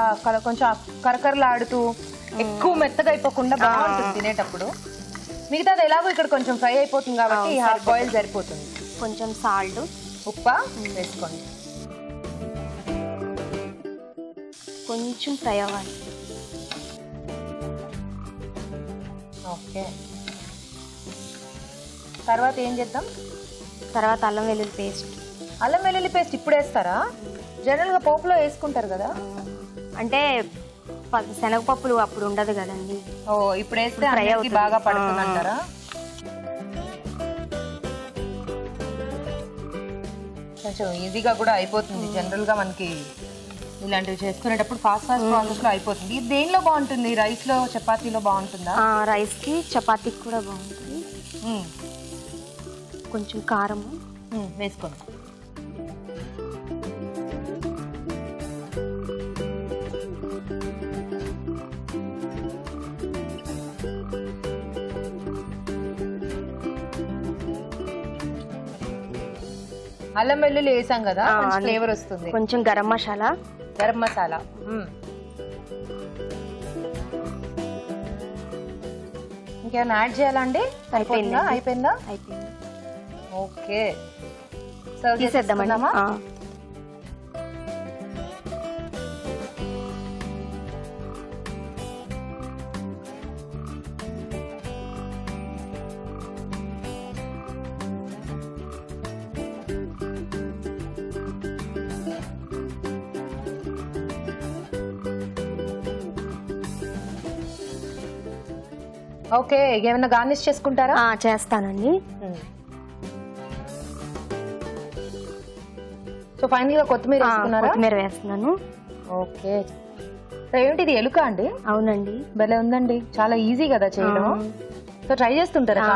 కొంచెం కరకరలాడుతూ ఎక్కువ మెత్తగా అయిపోకుండా బాగుంటుంది తినేటప్పుడు. మిగతాది ఎలాగో ఇక్కడ కొంచెం ఫ్రై అయిపోతుంది కాబట్టి హాఫ్ బాయిల్ సరిపోతుంది. కొంచెం సాల్ట్, ఉప్పు వేసుకోండి. కొంచెం ఫ్రై అవ్వాలి. ఓకే, తర్వాత ఏం చేద్దాం? తర్వాత అల్లం వెల్లుల్లి పేస్ట్. అల్లం వెల్లుల్లి పేస్ట్ ఇప్పుడు వేస్తారా? జనరల్గా పోపులో వేసుకుంటారు కదా. అంటే శనగపప్పులు అప్పుడు ఉండదు కదండి. ఓ, ఇప్పుడు వేస్తే అన్నిటికీ బాగా పడుతుంది అంటారా? కొంచెం ఈజీగా కూడా అయిపోతుంది. జనరల్ గా మనకి ఇలాంటివి చేసుకునేటప్పుడు ఫాస్ట్ ప్రాసెస్ లో అయిపోతుంది. ఇది దేనిలో బాగుంటుంది? రైస్ లో, చపాతీలో బాగుంటుందా? రైస్ కి చపాతీకి కూడా బాగుంటుంది. కొంచెం కారము వేసుకోండి. అల్లం వెల్లుల్లి వేసాం కదా, ఫ్లేవర్ వస్తుంది. కొంచెం గరం మసాలా. గరం మసాలా. ఇంకేమైనా యాడ్ చేయాలండి? అయిపోయిందా? అయిపోయిందా? అయిపోయింది. ఓకే, సర్వ్ చేసేద్దామా? ఓకే, ఏమైనా గార్నిష్ చేసుకుంటారా? చేస్తానండి. సో ఫైనల్ గా కొత్తిమీర వేసుకున్నారా? కొత్తిమీర వేస్తున్నాను. ఓకే. ఏంటిది, ఎలుక అండి? అవునండి. భలే ఉందండి, చాలా ఈజీ కదా చేయడం. సో ట్రై చేస్తుంటారా?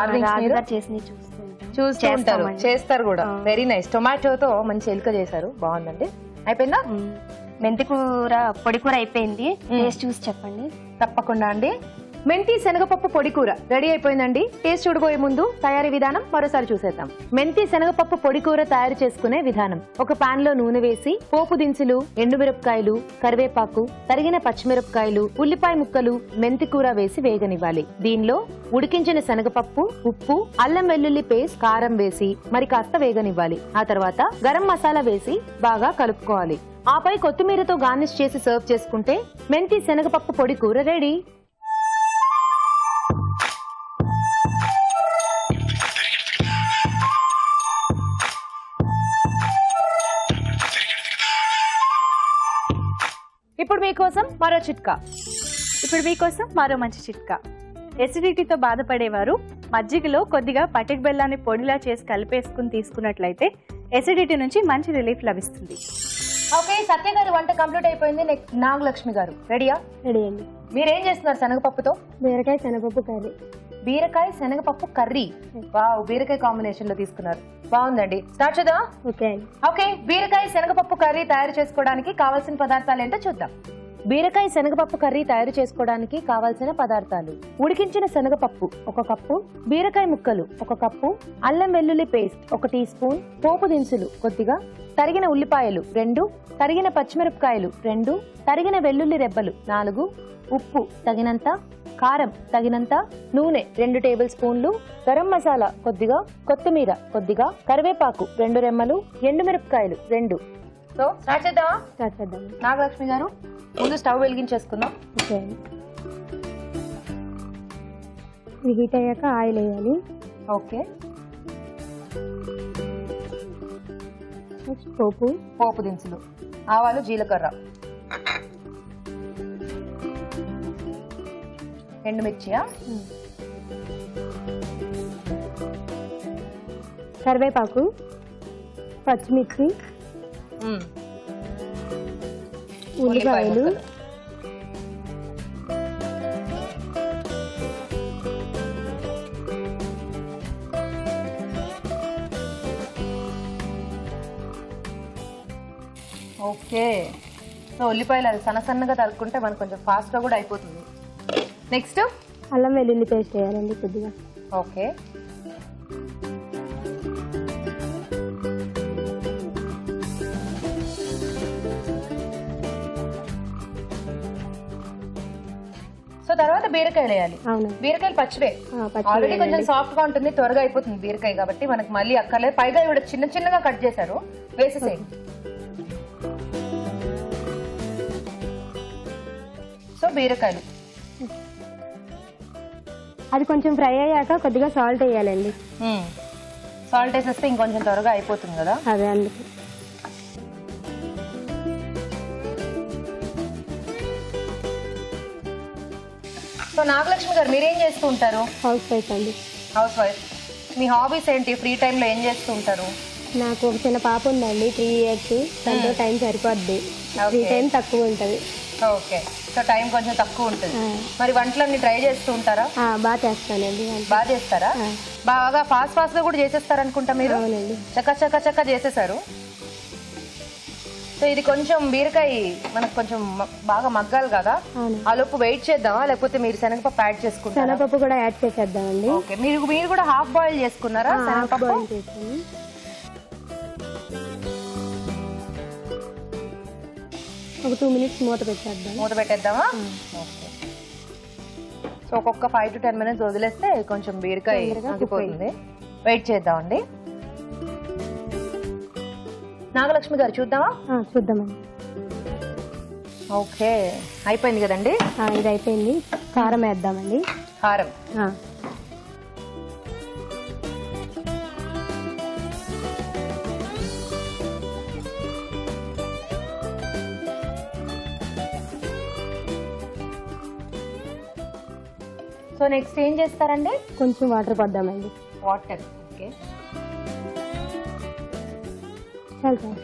చూస్తూ ఉంటారు, చేస్తారు కూడా. Very nice. టొమాటోతో మంచి ఎలుక చేశారు, బాగుందండి. అయిపోయిందా? మెంతి కూర, పొడి కూర అయిపోయింది. టేస్ట్ చూసి చెప్పండి. తప్పకుండా అండి. మెంతి శనగపప్పు పొడి కూర రెడీ అయిపోయిందండి. టేస్ట్ చూడబోయే ముందు తయారీ విధానం మరోసారి చూసేద్దాం. మెంతి శనగపప్పు పొడి కూర తయారు చేసుకునే విధానం: ఒక పాన్ లో నూనె వేసి పోపు దినుసులు, ఎండుమిరపకాయలు, కరివేపాకు, తరిగిన పచ్చిమిరపకాయలు, ఉల్లిపాయ ముక్కలు, మెంతి కూర వేసి వేగనివ్వాలి. దీనిలో ఉడికించిన శనగపప్పు, ఉప్పు, అల్లం వెల్లుల్లి పేస్ట్, కారం వేసి మరి కాస్త వేగనివ్వాలి. ఆ తర్వాత గరం మసాలా వేసి బాగా కలుపుకోవాలి. ఆపై కొత్తిమీరతో గార్నిష్ చేసి సర్వ్ చేసుకుంటే మెంతి శనగపప్పు పొడి కూర రెడీ. ఇప్పుడు మీకోసం మరో చిట్కా. మరో మంచి చిట్కా. ఎసిడిటీతో బాధపడేవారు మజ్జిగలో కొద్దిగా పటిక బెల్లాన్ని పొడిలా చేసి కలిపేసుకుని తీసుకున్నట్లయితే ఎసిడిటీ నుంచి మంచి రిలీఫ్ లభిస్తుంది. ఓకే, సత్య గారి వంట కంప్లీట్ అయిపోయింది. నెక్స్ట్ నాగలక్ష్మి గారు రెడీయా? రెడీ అండి. మీరేం చేస్తున్నారు శనగపప్పుతో? బీరకాయ శనగపప్పు కర్రీ. బీరకాయ శనగపప్పు కర్రీ. వావ్, బీరకాయ కాంబినేషన్ లో తీసుకున్నారు. బాగుందండి. స్టార్ట్ చేద్దాం. ఓకే. ఓకే, బీరకాయ శనగపప్పు కర్రీ తయారు చేసుకోవడానికి కావాల్సిన పదార్థాలు ఏంటో చూద్దాం. బీరకాయ శనగపప్పు కర్రీ తయారు చేసుకోవడానికి కావాల్సిన పదార్థాలు: ఉడికించిన శనగపప్పు 1 కప్పు, బీరకాయ ముక్కలు 1 కప్పు, అల్లం వెల్లుల్లి పేస్ట్ 1 టీ స్పూన్, పోపు దినుసులు కొద్దిగా, తరిగిన ఉల్లిపాయలు 2, తరిగిన పచ్చిమిరపకాయలు 2, తరిగిన వెల్లుల్లి రెబ్బలు 4, ఉప్పు తగినంత, కారం తగినంత, నూనె 2 టేబుల్ స్పూన్లు, గరం మసాలా కొద్దిగా, కొత్తిమీర కొద్దిగా, కరివేపాకు 2 రెమ్మలు, ఎండుమిరపకాయలు 2. సో స్టార్ట్ చేద్దామా? స్టార్ట్ చేద్దాం. నాగలక్ష్మి గారు, ముందు స్టవ్ వెలిగించేసుకుందాం. ఓకే. ఇది హీట్ అయ్యాక ఆయిల్ వేయాలి. ఓకే, నెక్స్ట్ పోపు దినుసులు, ఆవాలు, జీలకర్ర, ఎండుమిర్చియా, కరివేపాకు, పచ్చిమిర్చి, ఉల్లిపాయలు, ఓకే. సో ఉల్లిపాయలు అది సన్నగా తరుక్కుంటే మనకు కొంచెం ఫాస్ట్గా కూడా అయిపోతుంది. నెక్స్ట్ అల్లం వెల్లుల్లి పేస్ట్ వేయాలండి కొద్దిగా. ఓకే, సో తర్వాత బీరకాయలు వేయాలి. అవును. బీరకాయలు పచ్చివే, పచ్చివే ఆల్రెడీ కొంచెం వేయాలి. సాఫ్ట్ గా ఉంటుంది, త్వరగా అయిపోతుంది బీరకాయ కాబట్టి మనకు మళ్ళీ అక్కర్లేదు. పైగా ఇవిడ చిన్నగా కట్ చేశారు, వేసేసేయండి. సో బీరకాయలు అది కొంచెం ఫ్రై అయ్యాక కొద్దిగా సాల్ట్ వేయాలండి. సాల్ట్ వేసేస్తే ఇంకొంచెం త్వరగా అయిపోతుంది కదా. అదే అందుకు. సో నాగలక్ష్మి గారు, మీరేం చేస్తూ ఉంటారు? హౌస్ వైఫ్ అండి. Housewife. మీ హాబీస్ ఏంటి? ఫ్రీ టైంలో ఏం చేస్తూ ఉంటారు? నాకు ఒక చిన్న పాప ఉందండి, 3 years. దాంతో టైం సరిపోద్ది, ఫ్రీ టైం తక్కువ ఉంటుంది. ఓకే, సో టైం కొంచెం తక్కువ ఉంటుంది. మరి వంటలన్నీ ట్రై చేస్తూ ఉంటారా? బాగా చేస్తానండి. బాగా చేస్తారా? బాగా ఫాస్ట్ గా కూడా చేసేస్తారు అనుకుంటా మీరు. అవునండి. చక్క చేసేసారు. సో ఇది కొంచెం బీరకాయ మనకు కొంచెం బాగా మగ్గాలి కదా, ఆ లోపు వెయిట్ చేద్దామా, లేకపోతే మీరు శనగపప్పు యాడ్ చేసుకుంటారా? శనగపప్పు కూడా యాడ్ చేసేద్దామండి. ఓకే, మీరు కూడా హాఫ్ బాయిల్ చేసుకున్నారా శనగపప్పు? బాయిల్ చేసాను. ఒక 2 minutes మూత పెట్టేద్దాం. మూత పెట్టేద్దామా? ఓకే. సో ఒక్కొక్క 5 to 10 minutes వదిలేస్తే కొంచెం బీరకాయ ఆగిపోతుంది. వెయిట్ చేద్దామండి. నాగలక్ష్మి గారు, చూద్దామా? చూద్దామండి. ఓకే, అయిపోయింది కదండి. ఇది అయిపోయింది. కారం వేద్దామండి. కారం. సో నెక్స్ట్ ఏం చేస్తారండి? కొంచెం వాటర్ పద్దామండి. వాటర్. ఓకే, చాలు సార్.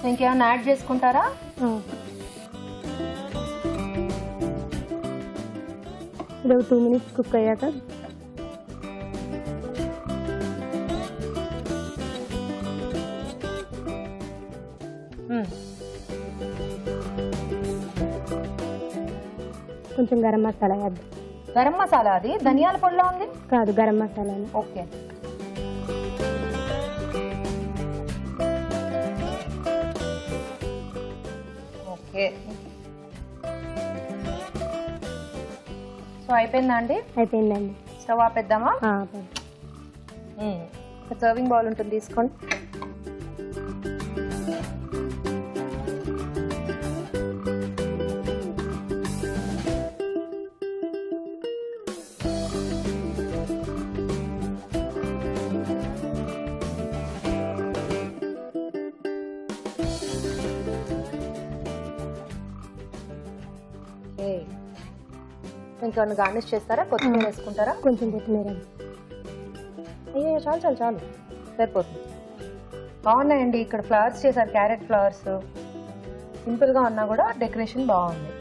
ఇంకేమైనా యాడ్ చేసుకుంటారా? ఇది ఒక 2 minutes కుక్ అయ్యాక కొంచెం గరం మసాలా వేద్దాం. గరం మసాలా అది ధనియాల పొడిలో ఉంది. కాదు, గరం మసాలాని. ఓకే. ఓకే, సో అయిపోయిందా అండి? అయిపోయిందండి. స్టవ్ ఆపేద్దామా? ఒక సర్వింగ్ బౌల్ ఉంటుంది, తీసుకోండి. ఇంకేమన్నా గార్నిష్ చేస్తారా? కొత్తిమీర వేసుకుంటారా? కొంచెం కొత్తిమీర. అయ్యో, చాలు చాలు చాలు, సరిపోతుంది. బాగున్నాయండి. ఇక్కడ ఫ్లవర్స్ చేశారు, క్యారెట్ ఫ్లవర్స్. సింపుల్గా ఉన్నా కూడా డెకరేషన్ బాగుంది.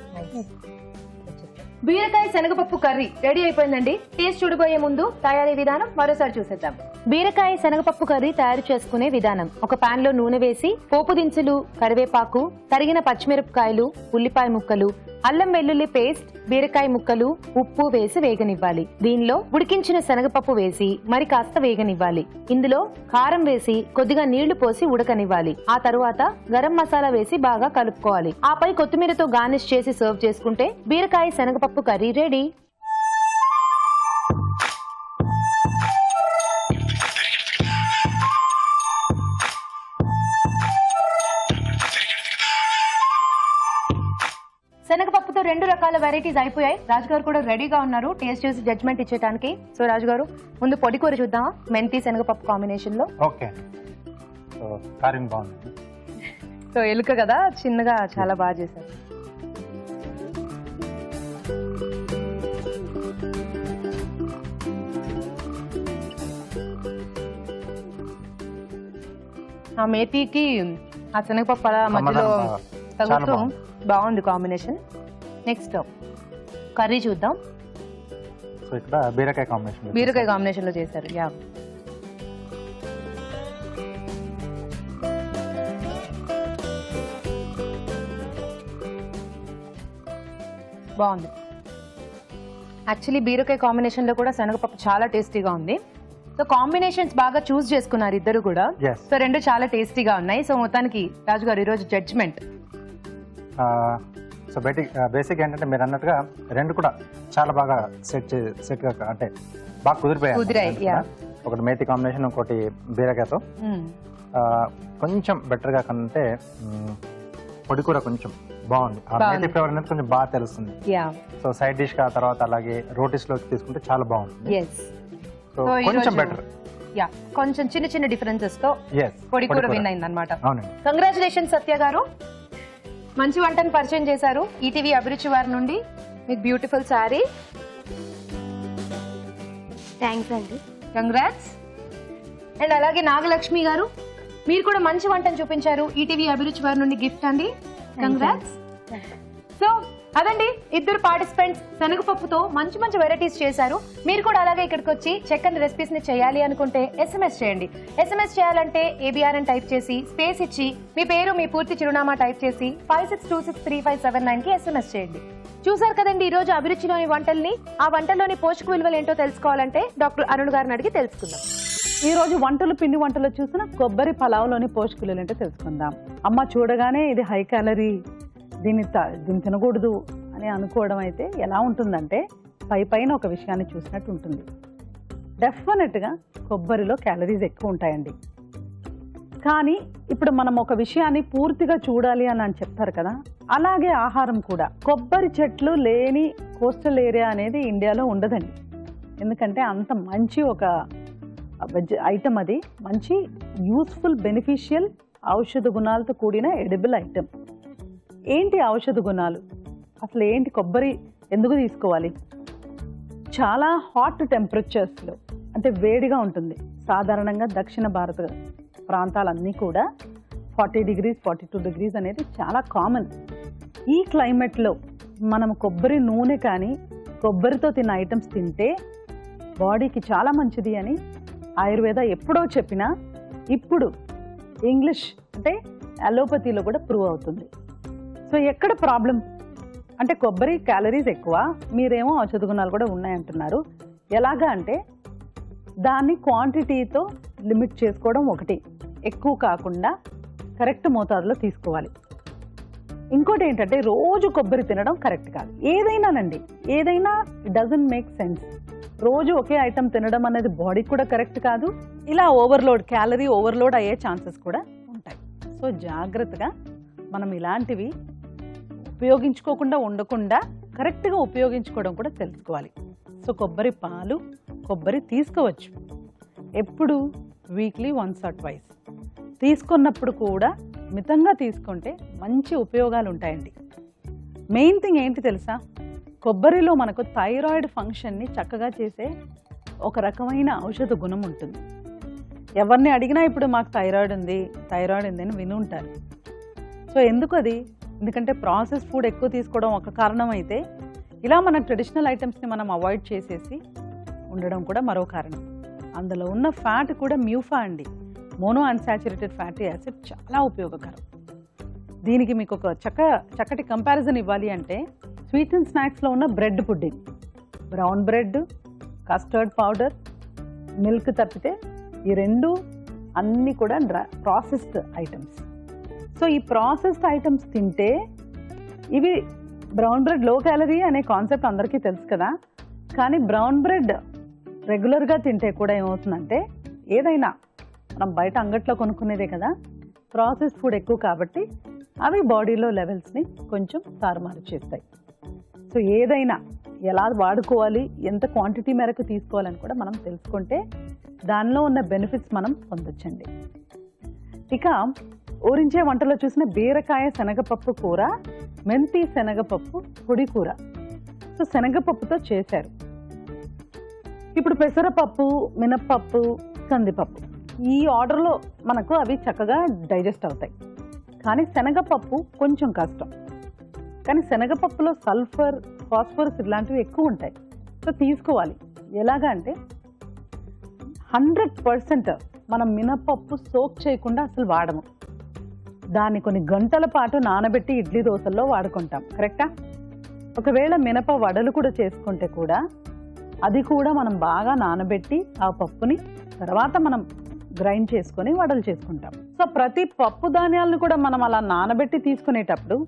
బీరకాయ శనగపప్పు కర్రీ రెడీ అయిపోయిందండి. టేస్ట్ చూడబోయే ముందు తయారీ విధానం మరోసారి చూసేద్దాం. బీరకాయ శనగపప్పు కర్రీ తయారు చేసుకునే విధానం: ఒక పాన్ లో నూనె వేసి పోపు దినుసులు, కరివేపాకు, తరిగిన పచ్చిమిరపకాయలు, ఉల్లిపాయ ముక్కలు, అల్లం వెల్లుల్లి పేస్ట్, బీరకాయ ముక్కలు, ఉప్పు వేసి వేగనివ్వాలి. దీనిలో ఉడికించిన శనగపప్పు వేసి మరి కాస్త వేగనివ్వాలి. ఇందులో కారం వేసి కొద్దిగా నీళ్లు పోసి ఉడకనివ్వాలి. ఆ తరువాత గరం మసాలా వేసి బాగా కలుపుకోవాలి. ఆపై కొత్తిమీరతో గార్నిష్ చేసి సర్వ్ చేసుకుంటే బీరకాయ శనగపప్పు కర్రీ రెడీ. శనగపప్పుతో 2 రకాల వెరైటీస్ అయిపోయాయి. రాజుగారు కూడా రెడీగా ఉన్నారు టేస్ట్ చేసి జడ్జ్మెంట్ ఇచ్చేయడానికి. సో రాజుగారు, ముందు పొడి కూర చూద్దామా? మెంతి శనగపప్పు కాంబినేషన్ లో. ఓకే, సో కర్రీ బాగుంది. సో ఎలుక కదా, చిన్నగా చాలా బాగా చేశారు. ఆ మేతికి ఆ శనగపప్పు అలా మధ్యలో తగులుతూ బాగుంది కాంబినేషన్. నెక్స్ట్ కర్రీ చూద్దాం. సో ఇక్కడ బీరకాయ కాంబినేషన్, బీరకాయ కాంబినేషన్ లో చేశారు. యా, బాగుంది. యాక్చువల్లీ బీరకాయ కాంబినేషన్ లో కూడా శనగపప్పు చాలా టేస్టీగా ఉంది. సో కాంబినేషన్స్ బాగా చూస్ చేసుకున్నారు ఇద్దరు కూడా. సో 2 చాలా టేస్టీగా ఉన్నాయి. సో మొత్తానికి రాజుగారు ఈరోజు జడ్జ్మెంట్. సో బేసిక్ ఏంటంటే మీరు అన్నట్టుగా 2 కూడా చాలా బాగా సెట్ గా అంటే బాగా కుదిరిపోయాయి. ఒకటి మేతి కాంబినేషన్, ఇంకోటి బీరకాయతో. కొంచెం బెటర్ గా కంటే పొడి కూర కొంచెం బాగుంది. ఆ మేతి ఫ్లేవర్ అనేది కొంచెం బాగా తెలుస్తుంది. సో సైడ్ డిష్ గా తర్వాత అలాగే రోటీస్ లోకి తీసుకుంటే చాలా బాగుంటుంది. సో కొంచెం బెటర్. యా, కొంచెం చిన్న చిన్న డిఫరెన్సెస్ తో పొడి కూర విన్ అయింది అనమాట. అవునండి. కంగ్రాచులేషన్ సత్య గారు, మంచి వంటను పరిచయం చేశారు. ఈటీవీ అభిరుచి వారి నుండి మీకు బ్యూటిఫుల్ శారీ. థ్యాంక్స్ అండి. కంగ్రాట్స్. అండ్ అలాగే నాగలక్ష్మి గారు, మీరు కూడా మంచి వంటను చూపించారు. ఈటీవీ అభిరుచి వారి నుండి గిఫ్ట్ అండి. కంగ్రాట్స్. సో అదండి, ఇద్దరు పార్టిసిపెంట్స్ శనగపప్పుతో మంచి మంచి వెరైటీస్ చేశారు. మీరు కూడా అలాగే ఇక్కడికి వచ్చి చక్కని రెసిపీస్ ని చేయాలి అనుకుంటే SMS చేయండి. SMS చేయాలంటే ABR అని టైప్ చేసి స్పేస్ ఇచ్చి మీ పేరు, మీ పూర్తి చిరునామా టైప్ చేసి 56263579 కి SMS చేయండి. చూసారు కదండి ఈ రోజు అభిరుచిలోని వంటల్ని. ఆ వంటల్లోని పోషక విలువలు ఏంటో తెలుసుకోవాలంటే డాక్టర్ అరుణ్ గారిని అడిగి తెలుసుకుందాం. ఈ రోజు వంటలు పిండి వంటలు చూసిన కొబ్బరి పలావ్లోని పోషక విలువలు ఏంటో తెలుసుకుందాం. అమ్మ చూడగానే ఇది హై క్యాలరీ, దీన్ని తినకూడదు అని అనుకోవడం అయితే ఎలా ఉంటుందంటే పైన ఒక విషయాన్ని చూసినట్టు ఉంటుంది. డెఫినెట్గా కొబ్బరిలో క్యాలరీస్ ఎక్కువ ఉంటాయండి. కానీ ఇప్పుడు మనం ఒక విషయాన్ని పూర్తిగా చూడాలి అని చెప్తారు కదా, అలాగే ఆహారం కూడా. కొబ్బరి చెట్లు లేని కోస్టల్ ఏరియా అనేది ఇండియాలో ఉండదండి. ఎందుకంటే అంత మంచి ఒక వెజ్ ఐటమ్ అది. మంచి యూస్ఫుల్, బెనిఫిషియల్, ఔషధ గుణాలతో కూడిన ఎడిబుల్ ఐటమ్. ఏంటి ఔషధ గుణాలు? అసలు ఏంటి కొబ్బరి ఎందుకు తీసుకోవాలి? చాలా హాట్ టెంపరేచర్స్లో, అంటే వేడిగా ఉంటుంది. సాధారణంగా దక్షిణ భారత ప్రాంతాలన్నీ కూడా 40 degrees 42 degrees అనేది చాలా కామన్. ఈ క్లైమేట్లో మనం కొబ్బరి నూనె కానీ కొబ్బరితో తిన్న ఐటమ్స్ తింటే బాడీకి చాలా మంచిది అని ఆయుర్వేద ఎప్పుడో చెప్పినా ఇప్పుడు ఇంగ్లీష్ అంటే అలోపతిలో కూడా ప్రూవ్ అవుతుంది. సో ఎక్కడ ప్రాబ్లం అంటే కొబ్బరి క్యాలరీస్ ఎక్కువ, మీరేమో ఔషధ గుణాలు కూడా ఉన్నాయంటున్నారు. ఎలాగా అంటే దాన్ని క్వాంటిటీతో లిమిట్ చేసుకోవడం ఒకటి, ఎక్కువ కాకుండా కరెక్ట్ మోతాదులో తీసుకోవాలి. ఇంకోటి ఏంటంటే రోజు కొబ్బరి తినడం కరెక్ట్ కాదు. ఏదైనా డజంట్ మేక్ సెన్స్. రోజు ఒకే ఐటమ్ తినడం అనేది బాడీకి కూడా కరెక్ట్ కాదు. ఇలా క్యాలరీ ఓవర్లోడ్ అయ్యే ఛాన్సెస్ కూడా ఉంటాయి. సో జాగ్రత్తగా మనం ఇలాంటివి ఉపయోగించుకోకుండా ఉండకుండా కరెక్ట్గా ఉపయోగించుకోవడం కూడా తెలుసుకోవాలి. సో కొబ్బరి పాలు, కొబ్బరి తీసుకోవచ్చు ఎప్పుడు, వీక్లీ వన్స్ ఆర్ ట్వైస్. తీసుకున్నప్పుడు కూడా మితంగా తీసుకుంటే మంచి ఉపయోగాలు ఉంటాయండి. మెయిన్ థింగ్ ఏంటి తెలుసా, కొబ్బరిలో మనకు థైరాయిడ్ ఫంక్షన్ని చక్కగా చేసే ఒక రకమైన ఔషధ గుణం ఉంటుంది. ఎవరిని అడిగినా ఇప్పుడు మాకు థైరాయిడ్ ఉంది అని విని ఉంటారు. సో ఎందుకు అది? ఎందుకంటే ప్రాసెస్ ఫుడ్ ఎక్కువ తీసుకోవడం ఒక కారణం అయితే, ఇలా మన ట్రెడిషనల్ ఐటమ్స్ని మనం అవాయిడ్ చేసేసి ఉండడం కూడా మరో కారణం. అందులో ఉన్న ఫ్యాట్ కూడా మ్యూఫా అండి, మోనో అన్సాచురేటెడ్ ఫ్యాటీ యాసిడ్, చాలా ఉపయోగకరం. దీనికి మీకు ఒక చక్కటి కంపారిజన్ ఇవ్వాలి అంటే, స్వీట్ అండ్ స్నాక్స్లో ఉన్న bread pudding, brown bread, custard powder, milk తప్పితే ఈ రెండు అన్నీ కూడా ప్రాసెస్డ్ ఐటమ్స్. సో ఈ ప్రాసెస్డ్ ఐటమ్స్ తింటే, ఇవి బ్రౌన్ బ్రెడ్ లో క్యాలరీ అనే కాన్సెప్ట్ అందరికీ తెలుసు కదా, కానీ బ్రౌన్ బ్రెడ్ రెగ్యులర్గా తింటే కూడా ఏమవుతుందంటే, ఏదైనా మనం బయట అంగట్లో కొనుక్కునేదే కదా, ప్రాసెస్డ్ ఫుడ్ ఎక్కువ కాబట్టి అవి బాడీలో లెవెల్స్ని కొంచెం తారుమారు చేస్తాయి. సో ఏదైనా ఎలా వాడుకోవాలి, ఎంత క్వాంటిటీ మేరకు తీసుకోవాలని కూడా మనం తెలుసుకుంటే దానిలో ఉన్న బెనిఫిట్స్ మనం పొందొచ్చండి. ఇక ఊరించే వంటలో చూసిన బీరకాయ శనగపప్పు కూర, మెంతి శనగపప్పు పొడి కూర. సో శనగపప్పుతో చేశారు. ఇప్పుడు పెసరపప్పు, మినప్పప్పు, కందిపప్పు, ఈ ఆర్డర్లో మనకు అవి చక్కగా డైజెస్ట్ అవుతాయి. కానీ శనగపప్పు కొంచెం కష్టం. కానీ శనగపప్పులో సల్ఫర్, ఫాస్ఫరస్ ఇలాంటివి ఎక్కువ ఉంటాయి. సో తీసుకోవాలి. ఎలాగా అంటే 100% మనం మినపప్పు సోక్ చేయకుండా అసలు వాడము. దాన్ని కొన్ని గంటల పాటు నానబెట్టి ఇడ్లీ దోశల్లో వాడుకుంటాం, కరెక్టా? ఒకవేళ మినప వడలు కూడా చేసుకుంటే కూడా అది కూడా మనం బాగా నానబెట్టి ఆ పప్పుని తర్వాత మనం గ్రైండ్ చేసుకొని వడలు చేసుకుంటాం. సో ప్రతి పప్పు ధాన్యాలను కూడా మనం అలా నానబెట్టి తీసుకునేటప్పుడు,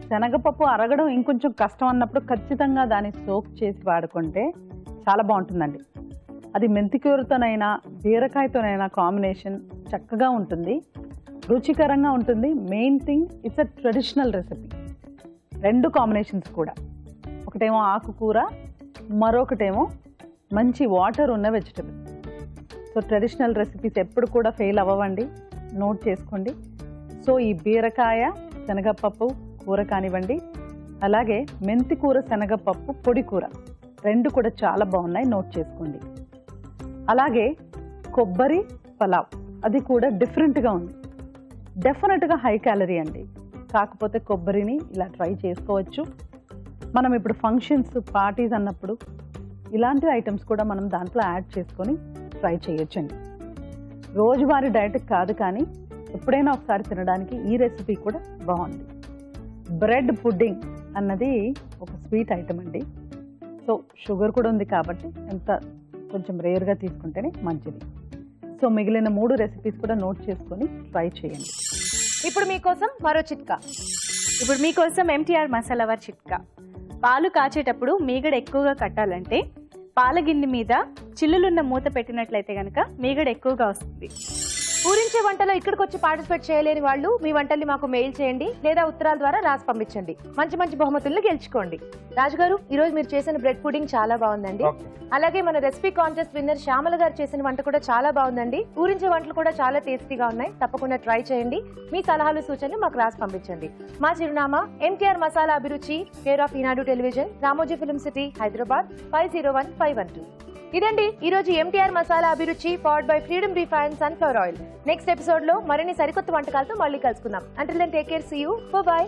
శనగపప్పు అరగడం ఇంకొంచెం కష్టం అన్నప్పుడు ఖచ్చితంగా దాన్ని సోక్ చేసి వాడుకుంటే చాలా బాగుంటుందండి. అది మెంతికూరతోనైనా బీరకాయతోనైనా కాంబినేషన్ చక్కగా ఉంటుంది, రుచికరంగా ఉంటుంది. Main thing, it's a traditional recipe. రెండు కాంబినేషన్స్ కూడా, ఒకటేమో ఆకుకూర, మరొకటేమో మంచి వాటర్ ఉన్న వెజిటబుల్. సో ట్రెడిషనల్ రెసిపీస్ ఎప్పుడు కూడా ఫెయిల్ అవ్వండి, నోట్ చేసుకోండి. సో ఈ బీరకాయ శనగపప్పు కూర కానివ్వండి, అలాగే మెంతి కూర శనగపప్పు పొడి కూర, రెండు కూడా చాలా బాగున్నాయి, నోట్ చేసుకోండి. అలాగే కొబ్బరి పలావ్, అది కూడా డిఫరెంట్గా ఉంది. డెఫినెట్గా హై క్యాలరీ అండి, కాకపోతే కొబ్బరిని ఇలా ట్రై చేసుకోవచ్చు. మనం ఇప్పుడు ఫంక్షన్స్, పార్టీస్ అన్నప్పుడు ఇలాంటి ఐటమ్స్ కూడా మనం దాంట్లో యాడ్ చేసుకొని ట్రై చేయొచ్చండి. రోజువారీ డైట్కి కాదు, కానీ ఎప్పుడైనా ఒకసారి తినడానికి ఈ రెసిపీ కూడా బాగుంది. బ్రెడ్ పుడ్డింగ్ అన్నది ఒక స్వీట్ ఐటమ్ అండి. సో షుగర్ కూడా ఉంది కాబట్టి కొంచెం రేర్గా తీసుకుంటేనే మంచిది. సో మిగిలిన 3 రెసిపీస్ కూడా నోట్ చేసుకొని ట్రై చేయండి. ఇప్పుడు మీకోసం మరో చిట్కా. ఇప్పుడు మీకోసం ఎంటీఆర్ మసాలావార్ చిట్కా. పాలు కాచేటప్పుడు మీగడ ఎక్కువగా కట్టాలంటే పాల గిన్నె మీద చిల్లులున్న మూత పెట్టినట్లయితే కనుక మీగడ ఎక్కువగా వస్తుంది. ఊరించే వంటలో ఇక్కడికి వచ్చి పార్టిసిపేట్ చేయలేని వాళ్ళు మీ వంటల్ని మాకు మెయిల్ చేయండి, లేదా ఉత్తరాల ద్వారా రాసి పంపించండి. మంచి మంచి బహుమతుల్ని గెలుచుకోండి. రాజు గారు, ఈ రోజు మీరు చేసిన బ్రెడ్ పుడింగ్ చాలా బాగుందండి. అలాగే మన రెసిపీ కాంటెస్ట్ విన్నర్ శ్యామల గారు చేసిన వంట కూడా చాలా బాగుందండి. ఊరించే వంటలు కూడా చాలా టేస్టీగా ఉన్నాయి, తప్పకుండా ట్రై చేయండి. మీ సలహాలు, సూచనలు మాకు రాసి పంపించండి. మా చిరునామా MTR masala Abhiruchi, care of Eenadu television, Ramoji film city, Hyderabad 501512. ఇదండి ఈ రోజు MTR masala Abhiruchi, powered by Freedom refined sunflower oil. Next episode లో మరిన్ని సరికొత్త వంటకాలతో మళ్ళీ కలుసుకుందాం. Until then take care, see you, by.